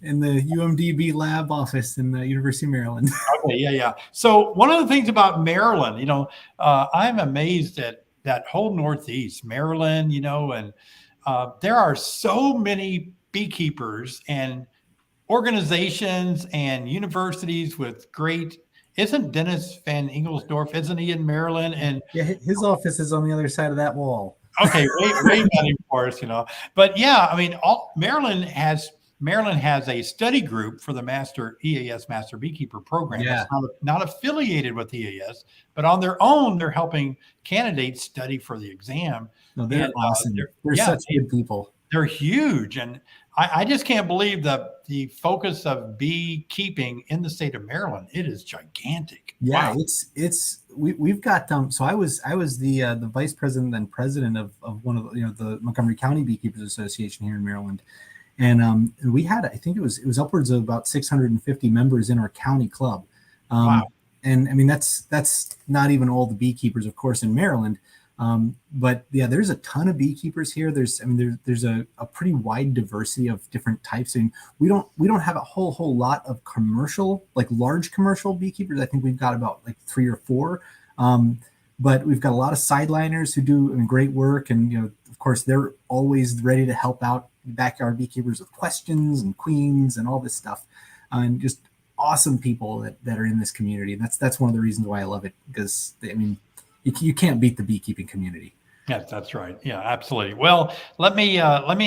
In the UMDB lab office in the University of Maryland. Okay, yeah. So one of the things about Maryland, you know, I'm amazed at that whole Northeast, Maryland, you know, and there are so many beekeepers and organizations and universities with great. Isn't Dennis Van Ingelsdorf, isn't he in Maryland? And yeah, his office is on the other side of that wall. Okay, wait, of course, you know. But yeah, I mean, Maryland has Maryland has a study group for the EAS Master Beekeeper program. Yeah. That's not affiliated with EAS, but on their own, they're helping candidates study for the exam. No, they're And, awesome. They're such good people. They're huge. And I just can't believe the focus of beekeeping in the state of Maryland. It is gigantic. Yeah, Wow. we've got so I was the vice president and president of one of the Montgomery County Beekeepers Association here in Maryland. And we had, I think it was upwards of about 650 members in our county club. Wow. And I mean, that's not even all the beekeepers, of course, in Maryland. But yeah, there's a ton of beekeepers here. There's a pretty wide diversity of different types. And we don't have a whole lot of commercial, like large commercial beekeepers. I think we've got about like 3 or 4. But we've got a lot of sideliners who do great work. And, of course, they're always ready to help out backyard beekeepers with questions and queens and all this stuff. And just awesome people that are in this community. And that's one of the reasons why I love it, because I mean, you can't beat the beekeeping community. Yes, that's right. Yeah, absolutely. Well, let me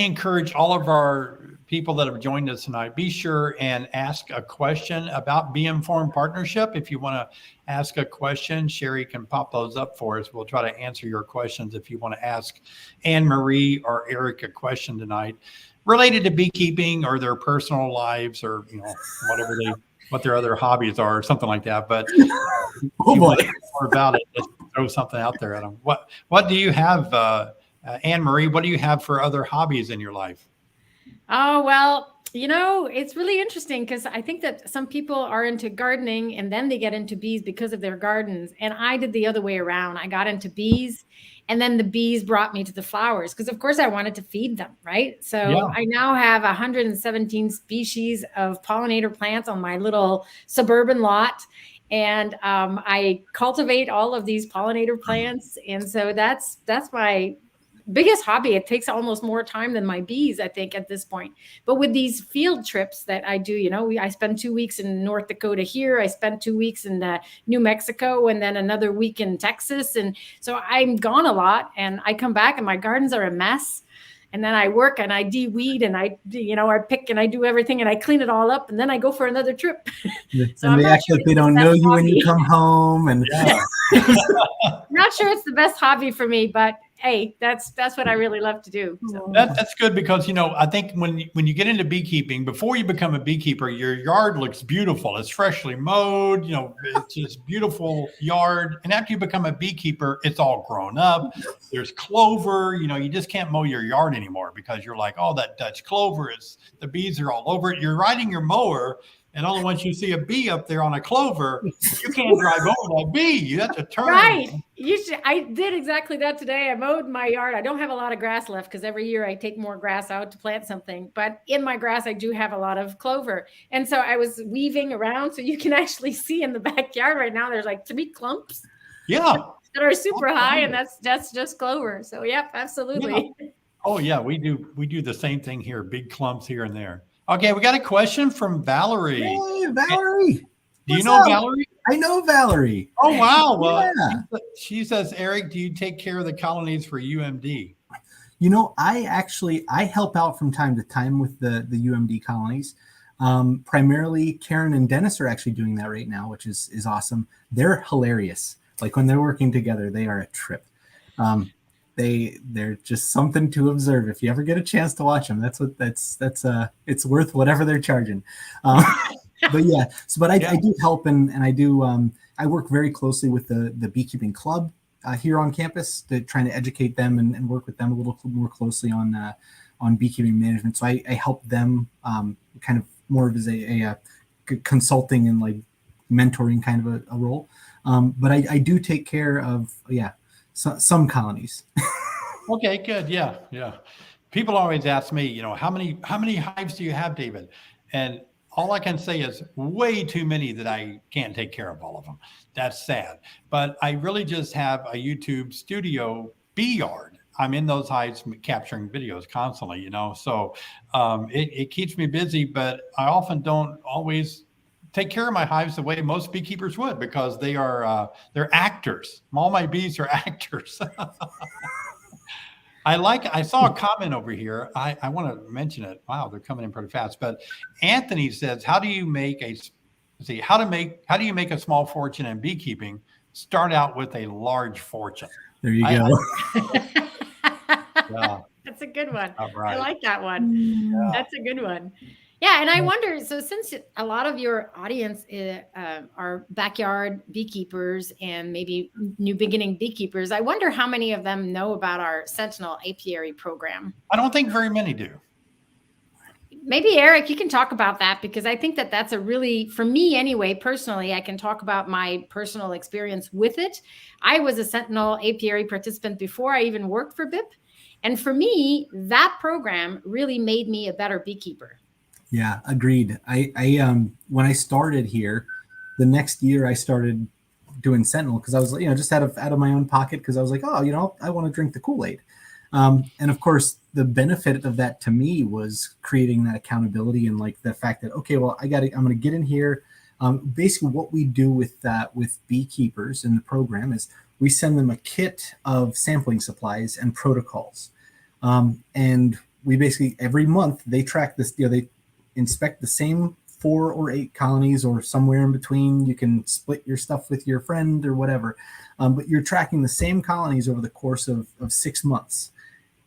encourage all of our people that have joined us tonight. Be sure and ask a question about Bee Informed Partnership. If you want to ask a question, Sherry can pop those up for us. We'll try to answer your questions. If you want to ask Anne Marie or Eric a question tonight related to beekeeping or their personal lives, or what their other hobbies are, or something like that. But Oh boy, more about it. Just throw something out there at them. What do you have, Anne Marie? What do you have for other hobbies in your life? Oh, well, it's really interesting because I think that some people are into gardening and then they get into bees because of their gardens. And I did the other way around. I got into bees and then the bees brought me to the flowers because, of course, I wanted to feed them, right? So yeah. I now have 117 species of pollinator plants on my little suburban lot. And I cultivate all of these pollinator plants. And so that's my biggest hobby. It takes almost more time than my bees, I think, at this point. But with these field trips that I do, I spend 2 weeks in North Dakota here. I spent 2 weeks in New Mexico and then another week in Texas. And so I'm gone a lot and I come back and my gardens are a mess. And then I work and I de-weed and I pick and I do everything and I clean it all up and then I go for another trip. So and they act like they don't know you when you come home. And not sure it's the best hobby for me, but hey, that's what I really love to do. So. That's good because, I think when you get into beekeeping, before you become a beekeeper, your yard looks beautiful. It's freshly mowed, it's just beautiful yard. And after you become a beekeeper, it's all grown up. There's clover, you just can't mow your yard anymore because you're like, oh, that Dutch clover the bees are all over it. You're riding your mower. And only once you see a bee up there on a clover, you can't drive over that bee. You have to turn. Right. I did exactly that today. I mowed my yard. I don't have a lot of grass left because every year I take more grass out to plant something. But in my grass, I do have a lot of clover. And so I was weaving around. So you can actually see in the backyard right now, there's like 3 clumps. Yeah. That are super high. And that's just clover. So, yep, absolutely. Yeah. Oh, yeah. We do the same thing here. Big clumps here and there. Okay, we got a question from Valerie. Hey, Valerie. Do you know Valerie? I know Valerie. Oh, wow. Well, yeah. She says, Eric, do you take care of the colonies for UMD? I help out from time to time with the UMD colonies. Primarily, Karen and Dennis are actually doing that right now, which is awesome. They're hilarious. Like when they're working together, they are a trip. They're just something to observe. If you ever get a chance to watch them, it's worth whatever they're charging. But yeah, but I do help and I do I work very closely with the beekeeping club here on campus trying to educate them and work with them a little more closely on beekeeping management. So I help them kind of more of as a consulting and like mentoring kind of a role. But I do take care of some colonies. Okay, good. Yeah. People always ask me, how many hives do you have, David? And all I can say is way too many that I can't take care of all of them. That's sad. But I really just have a YouTube studio bee yard. I'm in those hives capturing videos constantly, So it keeps me busy, but I often don't always take care of my hives the way most beekeepers would because they're actors. All my bees are actors. I saw a comment over here. I want to mention it. Wow, they're coming in pretty fast. But Anthony says, how do you make how do you make a small fortune in beekeeping? Start out with a large fortune. There you go. Yeah, That's a good one. right. I like that one. Yeah. That's a good one. Yeah, and I wonder, so since a lot of your audience are backyard beekeepers and maybe new beginning beekeepers, I wonder how many of them know about our Sentinel Apiary program. I don't think very many do. Maybe Eric, you can talk about that, because I think that that's a really, for me anyway, personally, I can talk about my personal experience with it. I was a Sentinel Apiary participant before I even worked for BIP. And for me, that program really made me a better beekeeper. Yeah, agreed. I when I started here, the next year I started doing Sentinel because I was, just out of my own pocket, because I was like, oh, I want to drink the Kool-Aid. And of course, the benefit of that to me was creating that accountability and like the fact that, okay, well, I'm going to get in here. Basically, what we do with beekeepers in the program is we send them a kit of sampling supplies and protocols. And we basically, every month, they track this, they inspect the same 4 or 8 colonies or somewhere in between. You can split your stuff with your friend or whatever. But you're tracking the same colonies over the course of 6 months.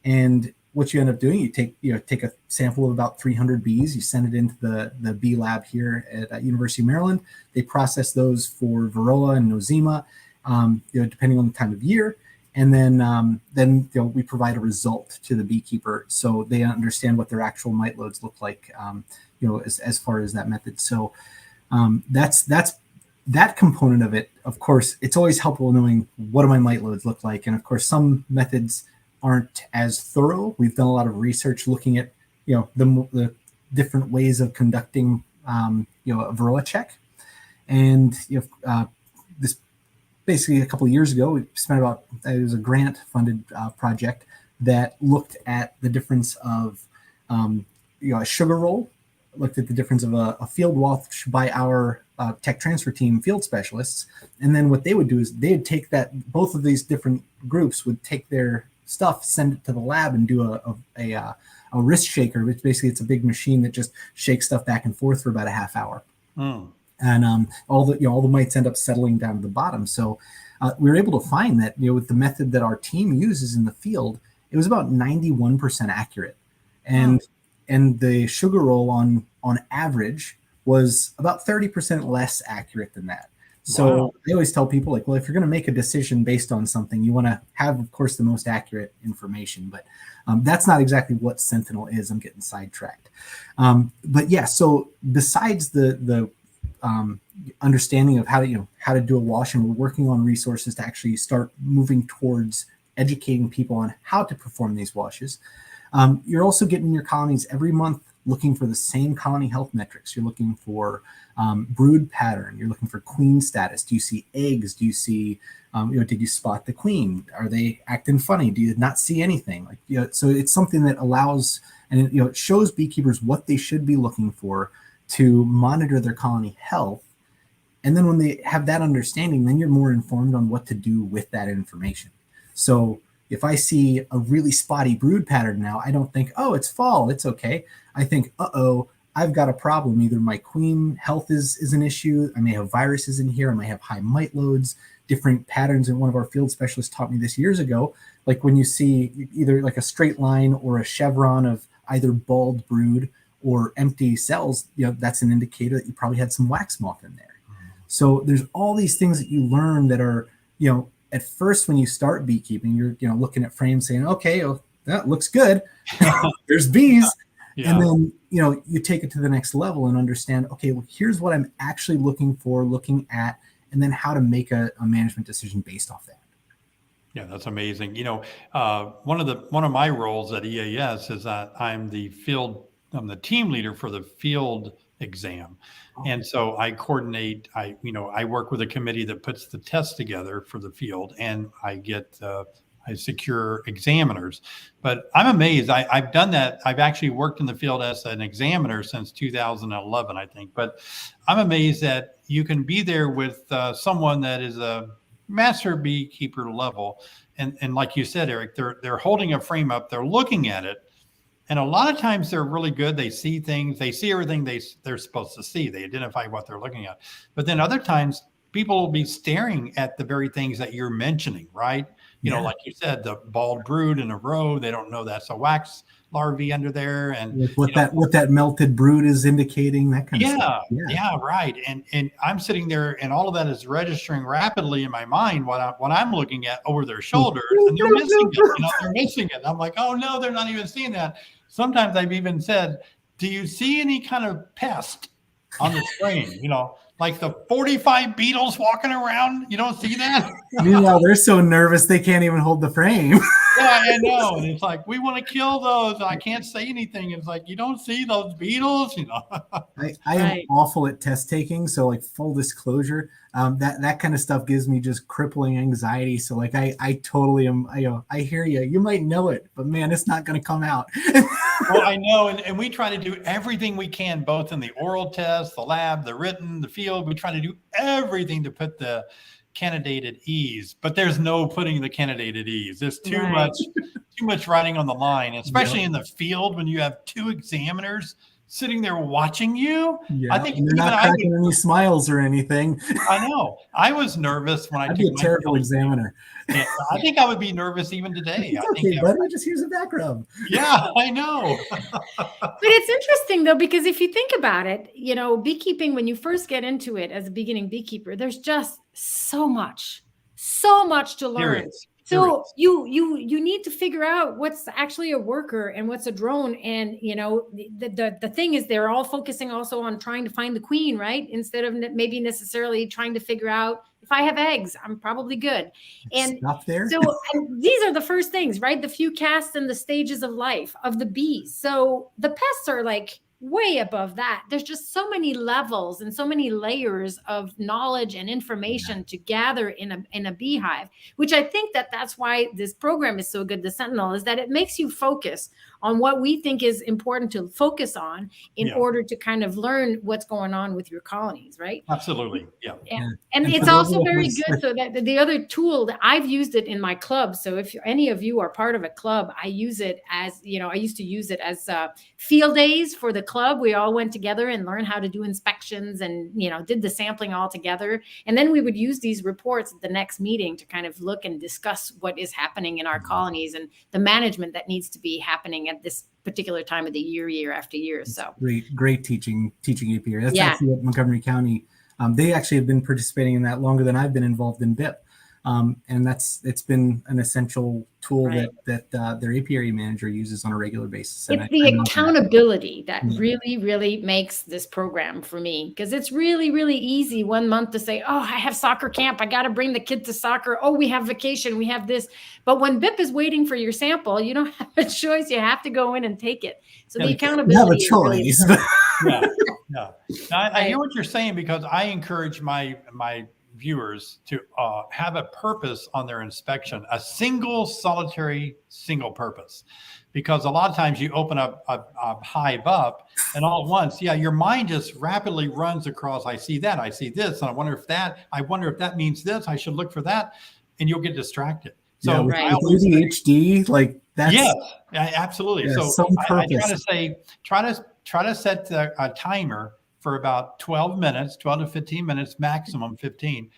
And what you end up doing, you take a sample of about 300 bees, you send it into the bee lab here at University of Maryland. They process those for varroa and nosema, depending on the time of year. And then we provide a result to the beekeeper so they understand what their actual mite loads look like, as far as that method. So that's that component of it. Of course, it's always helpful knowing what do my mite loads look like. And of course, some methods aren't as thorough. We've done a lot of research looking at, the different ways of conducting, a varroa check. And, this basically a couple of years ago, we spent it was a grant funded project that looked at the difference of, a sugar roll, looked at the difference of a field wash by our tech transfer team field specialists. And then what they would do is they'd take both of these different groups would take their stuff, send it to the lab and do a wrist shaker, which basically it's a big machine that just shakes stuff back and forth for about a half hour. And all the mites end up settling down to the bottom. So we were able to find that, with the method that our team uses in the field, it was about 91% accurate. And the sugar roll on average was about 30% less accurate than that. So I always tell people, like, well, if you're going to make a decision based on something, you want to have, of course, the most accurate information. But that's not exactly what Sentinel is. I'm getting sidetracked. But yeah, so besides the understanding of how to do a wash, and we're working on resources to actually start moving towards educating people on how to perform these washes. You're also getting your colonies every month looking for the same colony health metrics. You're looking for brood pattern. You're looking for queen status. Do you see eggs? Do you see, did you spot the queen? Are they acting funny? Do you not see anything? So it's something that allows, and it shows beekeepers what they should be looking for to monitor their colony health. And then when they have that understanding, then you're more informed on what to do with that information. So if I see a really spotty brood pattern now, I don't think, oh, it's fall, it's okay. I think, I've got a problem. Either my queen health is an issue. I may have viruses in here. I might have high mite loads, different patterns. And one of our field specialists taught me this years ago, like when you see either like a straight line or a chevron of either bald brood or empty cells, that's an indicator that you probably had some wax moth in there. So there's all these things that you learn that are, at first when you start beekeeping, you're looking at frames saying, okay, that looks good. There's bees. Yeah. And then, you take it to the next level and understand, okay, well, here's what I'm actually looking at, and then how to make a management decision based off that. Yeah, that's amazing. One of my roles at EAS is that I'm the team leader for the field exam. And so I coordinate, I work with a committee that puts the test together for the field, and I secure examiners. But I'm amazed. I've done that. I've actually worked in the field as an examiner since 2011, I think. But I'm amazed that you can be there with someone that is a master beekeeper level. And like you said, Eric, they're holding a frame up, they're looking at it. And a lot of times they're really good. They see things, they see everything they're supposed to see. They identify what they're looking at. But then other times people will be staring at the very things that you're mentioning, right? You know, like you said, the bald brood in a row, they don't know that's a wax larvae under there. And like what that melted brood is indicating, that kind of stuff. Yeah, right. And I'm sitting there and all of that is registering rapidly in my mind what I'm looking at over their shoulders, and they're missing it. You know, they're missing it. I'm like, oh no, they're not even seeing that. Sometimes I've even said, do you see any kind of pest on the screen? You know, like the 45 beetles walking around. You don't see that? Meanwhile, they're so nervous they can't even hold the frame. Yeah, I know. And it's like, we want to kill those. I can't say anything. It's like, you don't see those beetles, you know. I am awful at test taking. So like, full disclosure, that kind of stuff gives me just crippling anxiety. So like, I totally am, I hear you. You might know it, but man, it's not going to come out. Well, I know. And we try to do everything we can, both in the oral test, the lab, the written, the field. We try to do everything to put the candidate at ease, but there's no putting the candidate at ease. There's too much writing on the line, especially in the field when you have two examiners sitting there watching you. Yeah, I think they're not cracking any smiles or anything. I know. I was nervous when I I'd be a terrible examiner. Yeah, I think I would be nervous even today. It's okay, buddy. Just here's a background. Yeah, I know. But it's interesting though, because if you think about it, you know, beekeeping, when you first get into it as a beginning beekeeper, there's just so much to learn. So you need to figure out what's actually a worker and what's a drone. And, you know, the thing is they're all focusing also on trying to find the queen, right? Instead of maybe necessarily trying to figure out if I have eggs, I'm probably good. And stop there. So and these are the first things, right? The few casts and the stages of life of the bees. So the pests are like way above that. There's just so many levels and so many layers of knowledge and information to gather in a beehive, which I think that's why this program is so good. The Sentinel is that it makes you focus on what we think is important to focus on in order to kind of learn what's going on with your colonies, right? Absolutely. Yeah. And it's also very good. So that the other tool that I've used it in my club. So if any of you are part of a club, I use it as, you know, I used to use it as field days for the club. We all went together and learned how to do inspections and, you know, did the sampling all together. And then we would use these reports at the next meeting to kind of look and discuss what is happening in our colonies and the management that needs to be happening at this particular time of the year after year. So great teaching apiary. That's actually what Montgomery County. They actually have been participating in that longer than I've been involved in BIP. And it's been an essential tool that their apiary manager uses on a regular basis. And it's the accountability that really makes this program for me, because it's really easy one month to say, oh, I have soccer camp, I got to bring the kid to soccer. Oh, we have vacation, we have this. But when BIP is waiting for your sample, you don't have a choice. You have to go in and take it. So the accountability. You have a choice. I hear what you're saying, because I encourage my viewers to have a purpose on their inspection, a solitary purpose, because a lot of times you open up a hive up and all at once, your mind just rapidly runs across. I see that, I see this, and I wonder if that means this. I should look for that, and you'll get distracted. So with ADHD, like that's absolutely. Yeah, so I try to say, try to set a timer for about 12 to 15 minutes, maximum 15.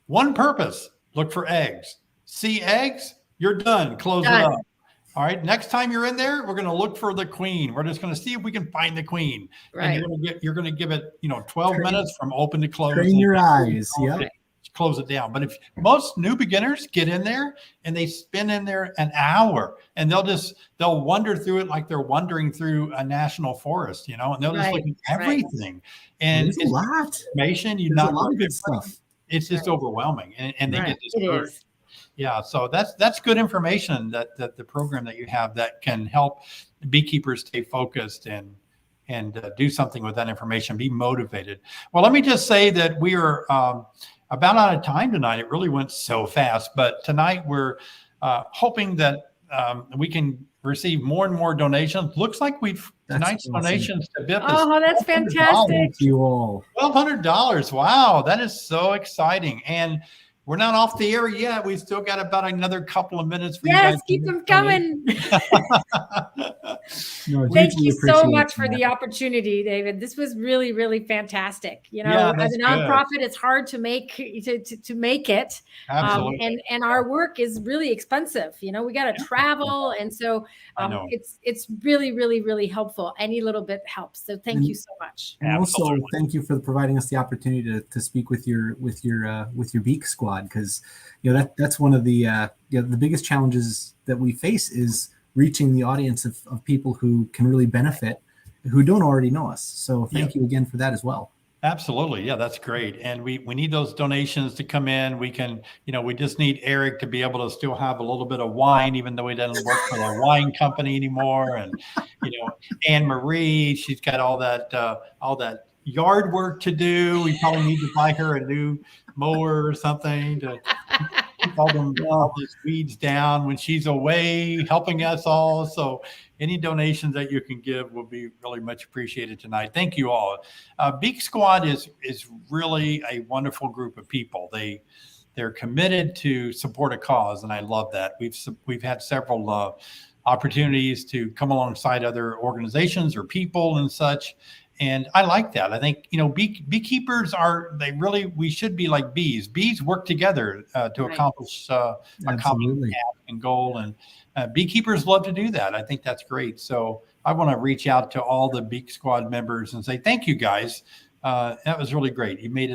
One purpose: look for eggs. See eggs, you're done. Close it up. All right. Next time you're in there, we're going to look for the queen. We're just going to see if we can find the queen. Right. And you're going to give it, 12 minutes from open to close. Train your eyes. Close it down. But if most new beginners get in there and they spend in there an hour, and they'll wander through it like they're wandering through a national forest, and they'll just look at everything. And it's a lot. Information There's a lot of good stuff. It's just overwhelming, and they get discouraged. Yeah, so that's good information that the program that you have that can help beekeepers stay focused and do something with that information, be motivated. Well, let me just say that we are about out of time tonight. It really went so fast, but tonight we're hoping that we can receive more and more donations. Looks like tonight's awesome. Donations to BIP. Oh, that's fantastic! Thank you all. $1,200. Wow, that is so exciting. And we're not off the air yet. We still got about another couple of minutes for you Yes, guys. keep them coming. No, Thank hugely you so appreciate much for that. the opportunity, David. This was really, really fantastic. You know, Yeah, as that's a good. nonprofit, it's hard to make to make it. Absolutely. And our work is really expensive. You know, we got to travel, and so I know. it's really, really, really helpful. Any little bit helps. So thank you so much. And also, Absolutely. thank you for providing us the opportunity to speak with your Beak Squad, because that's one of the the biggest challenges that we face is reaching the audience of people who can really benefit, who don't already know us. So thank you again for that as well. Absolutely. Yeah, that's great. And we need those donations to come in. We can, we just need Eric to be able to still have a little bit of wine, even though he doesn't work for a wine company anymore. And, Anne Marie, she's got all that yard work to do. We probably need to buy her a new mower or something to keep all those weeds down when she's away helping us all. So any donations that you can give will be really much appreciated tonight. Thank you all. Beak Squad is really a wonderful group of people. They're committed to support a cause, and I love that. We've had several opportunities to come alongside other organizations or people and such. And I like that. I think, beekeepers we should be like bees. Bees work together to accomplish a common task and goal. And beekeepers love to do that. I think that's great. So I want to reach out to all the Beak Squad members and say, thank you guys. That was really great. You made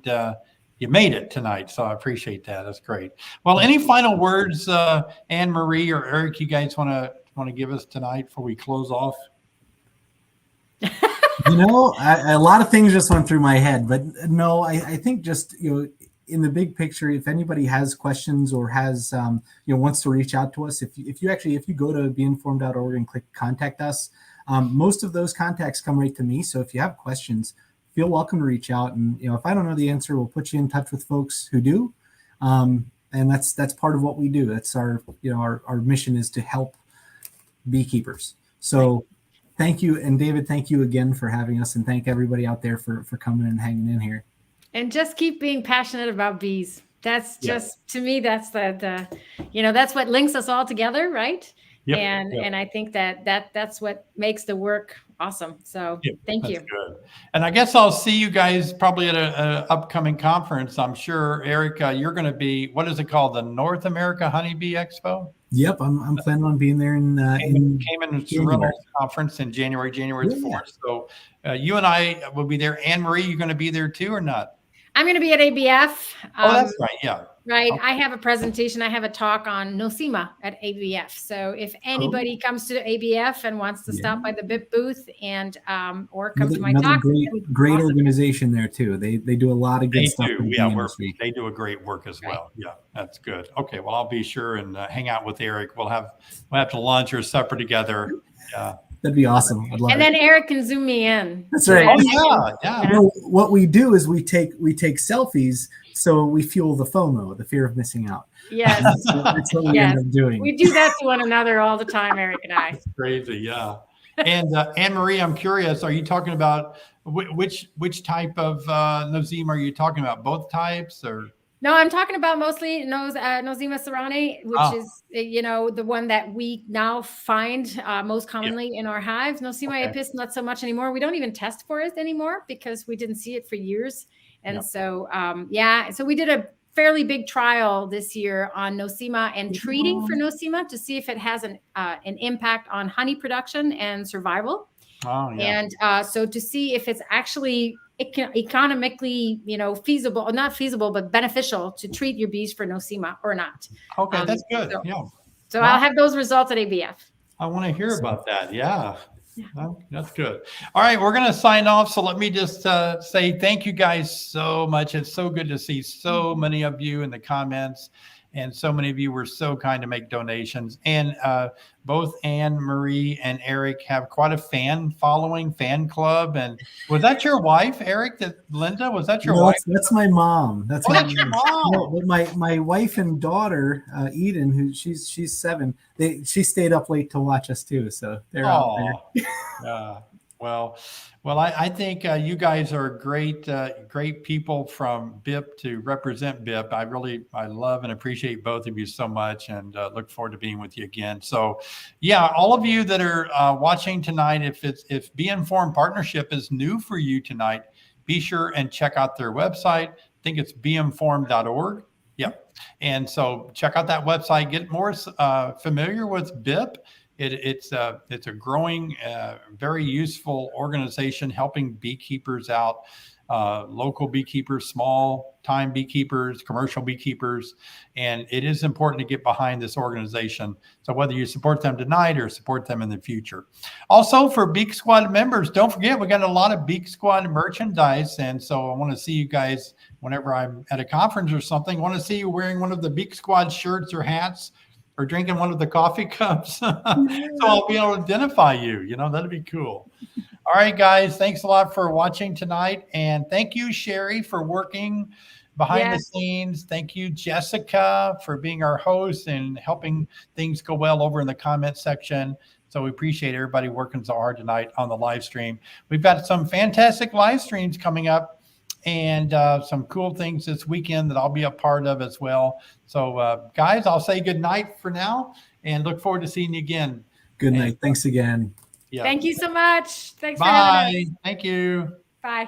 it tonight. So I appreciate that. That's great. Well, any final words, Anne Marie or Eric, you guys want to give us tonight before we close off? A lot of things just went through my head, but no, I think just, in the big picture, if anybody has questions or has, wants to reach out to us, if you go to beinformed.org and click contact us, most of those contacts come right to me. So if you have questions, feel welcome to reach out. And, if I don't know the answer, we'll put you in touch with folks who do. And that's part of what we do. That's our mission is to help beekeepers. So thank you. And David, thank you again for having us, and thank everybody out there for coming and hanging in here. And just keep being passionate about bees. That's just, to me, that's that's what links us all together. Right. Yep. And I think that's what makes the work awesome. So thank you. Good. And I guess I'll see you guys probably at an upcoming conference. I'm sure, Eric, you're going to be, what is it called? The North America Honeybee Expo? Yep, I'm planning on being there in Cayman Reynolds Conference in January the 4th. So you and I will be there. Anne Marie, you going to be there too or not? I'm going to be at ABF. That's right. Yeah. Right. Okay. I have a presentation. I have a talk on nosema at ABF. So if anybody comes to ABF and wants to stop by the BIP booth and or come to my talk, great organization there too. They do a lot of good stuff. They do a great work as well. Yeah, that's good. Okay, well, I'll be sure and hang out with Eric. We'll have to lunch or supper together. Yeah. That'd be awesome. I'd love and then Eric can zoom me in. That's right. Oh yeah. What we do is we take selfies, so we fuel the FOMO, the fear of missing out. Yes. That's what we end up doing. We do that to one another all the time, Eric and I. That's crazy, yeah. And Anne Marie, I'm curious. Are you talking about which type of nosema are you talking about? Both types, or? No, I'm talking about mostly Nosema ceranae, which is, the one that we now find most commonly in our hives. Nosema apis, not so much anymore. We don't even test for it anymore because we didn't see it for years. And so, so we did a fairly big trial this year on nosema and treating for nosema to see if it has an impact on honey production and survival. Oh, yeah. And so to see if it's actually economically, feasible, not feasible, but beneficial to treat your bees for nosema or not. Okay, that's good. So I'll have those results at ABF. I want to hear about that. Yeah. That's good. All right, we're going to sign off. So let me just say thank you guys so much. It's so good to see so many of you in the comments. And so many of you were so kind to make donations. And both Anne Marie and Eric have quite a fan club. And was that your wife, Eric? Linda, was that your wife? That's my mom. That's your mom. My wife and daughter, Eden, who she's 7. She stayed up late to watch us too. So they're out there. Well, I think you guys are great people from BIP to represent BIP. I love and appreciate both of you so much, and look forward to being with you again. So, yeah, all of you that are watching tonight, if Bee Informed Partnership is new for you tonight, be sure and check out their website. I think it's beeinformed.org. Yep. And so check out that website. Get more familiar with BIP. It's a growing, very useful organization helping beekeepers out, local beekeepers, small time beekeepers, commercial beekeepers. And it is important to get behind this organization. So whether you support them tonight or support them in the future. Also for Beak Squad members, don't forget, we got a lot of Beak Squad merchandise. And so I want to see you guys whenever I'm at a conference or something. I want to see you wearing one of the Beak Squad shirts or hats, or drinking one of the coffee cups. So I'll be able to identify you. That'd be cool. All right, guys, thanks a lot for watching tonight. And thank you, Sherry, for working behind the scenes. Thank you, Jessica, for being our host and helping things go well over in the comment section. So we appreciate everybody working so hard tonight on the live stream. We've got some fantastic live streams coming up, and some cool things this weekend that I'll be a part of as well. So guys, I'll say good night for now and look forward to seeing you again. Good night. Thanks again. Yeah. Thank you so much. Thanks Bye. for having us. Thank you. Bye.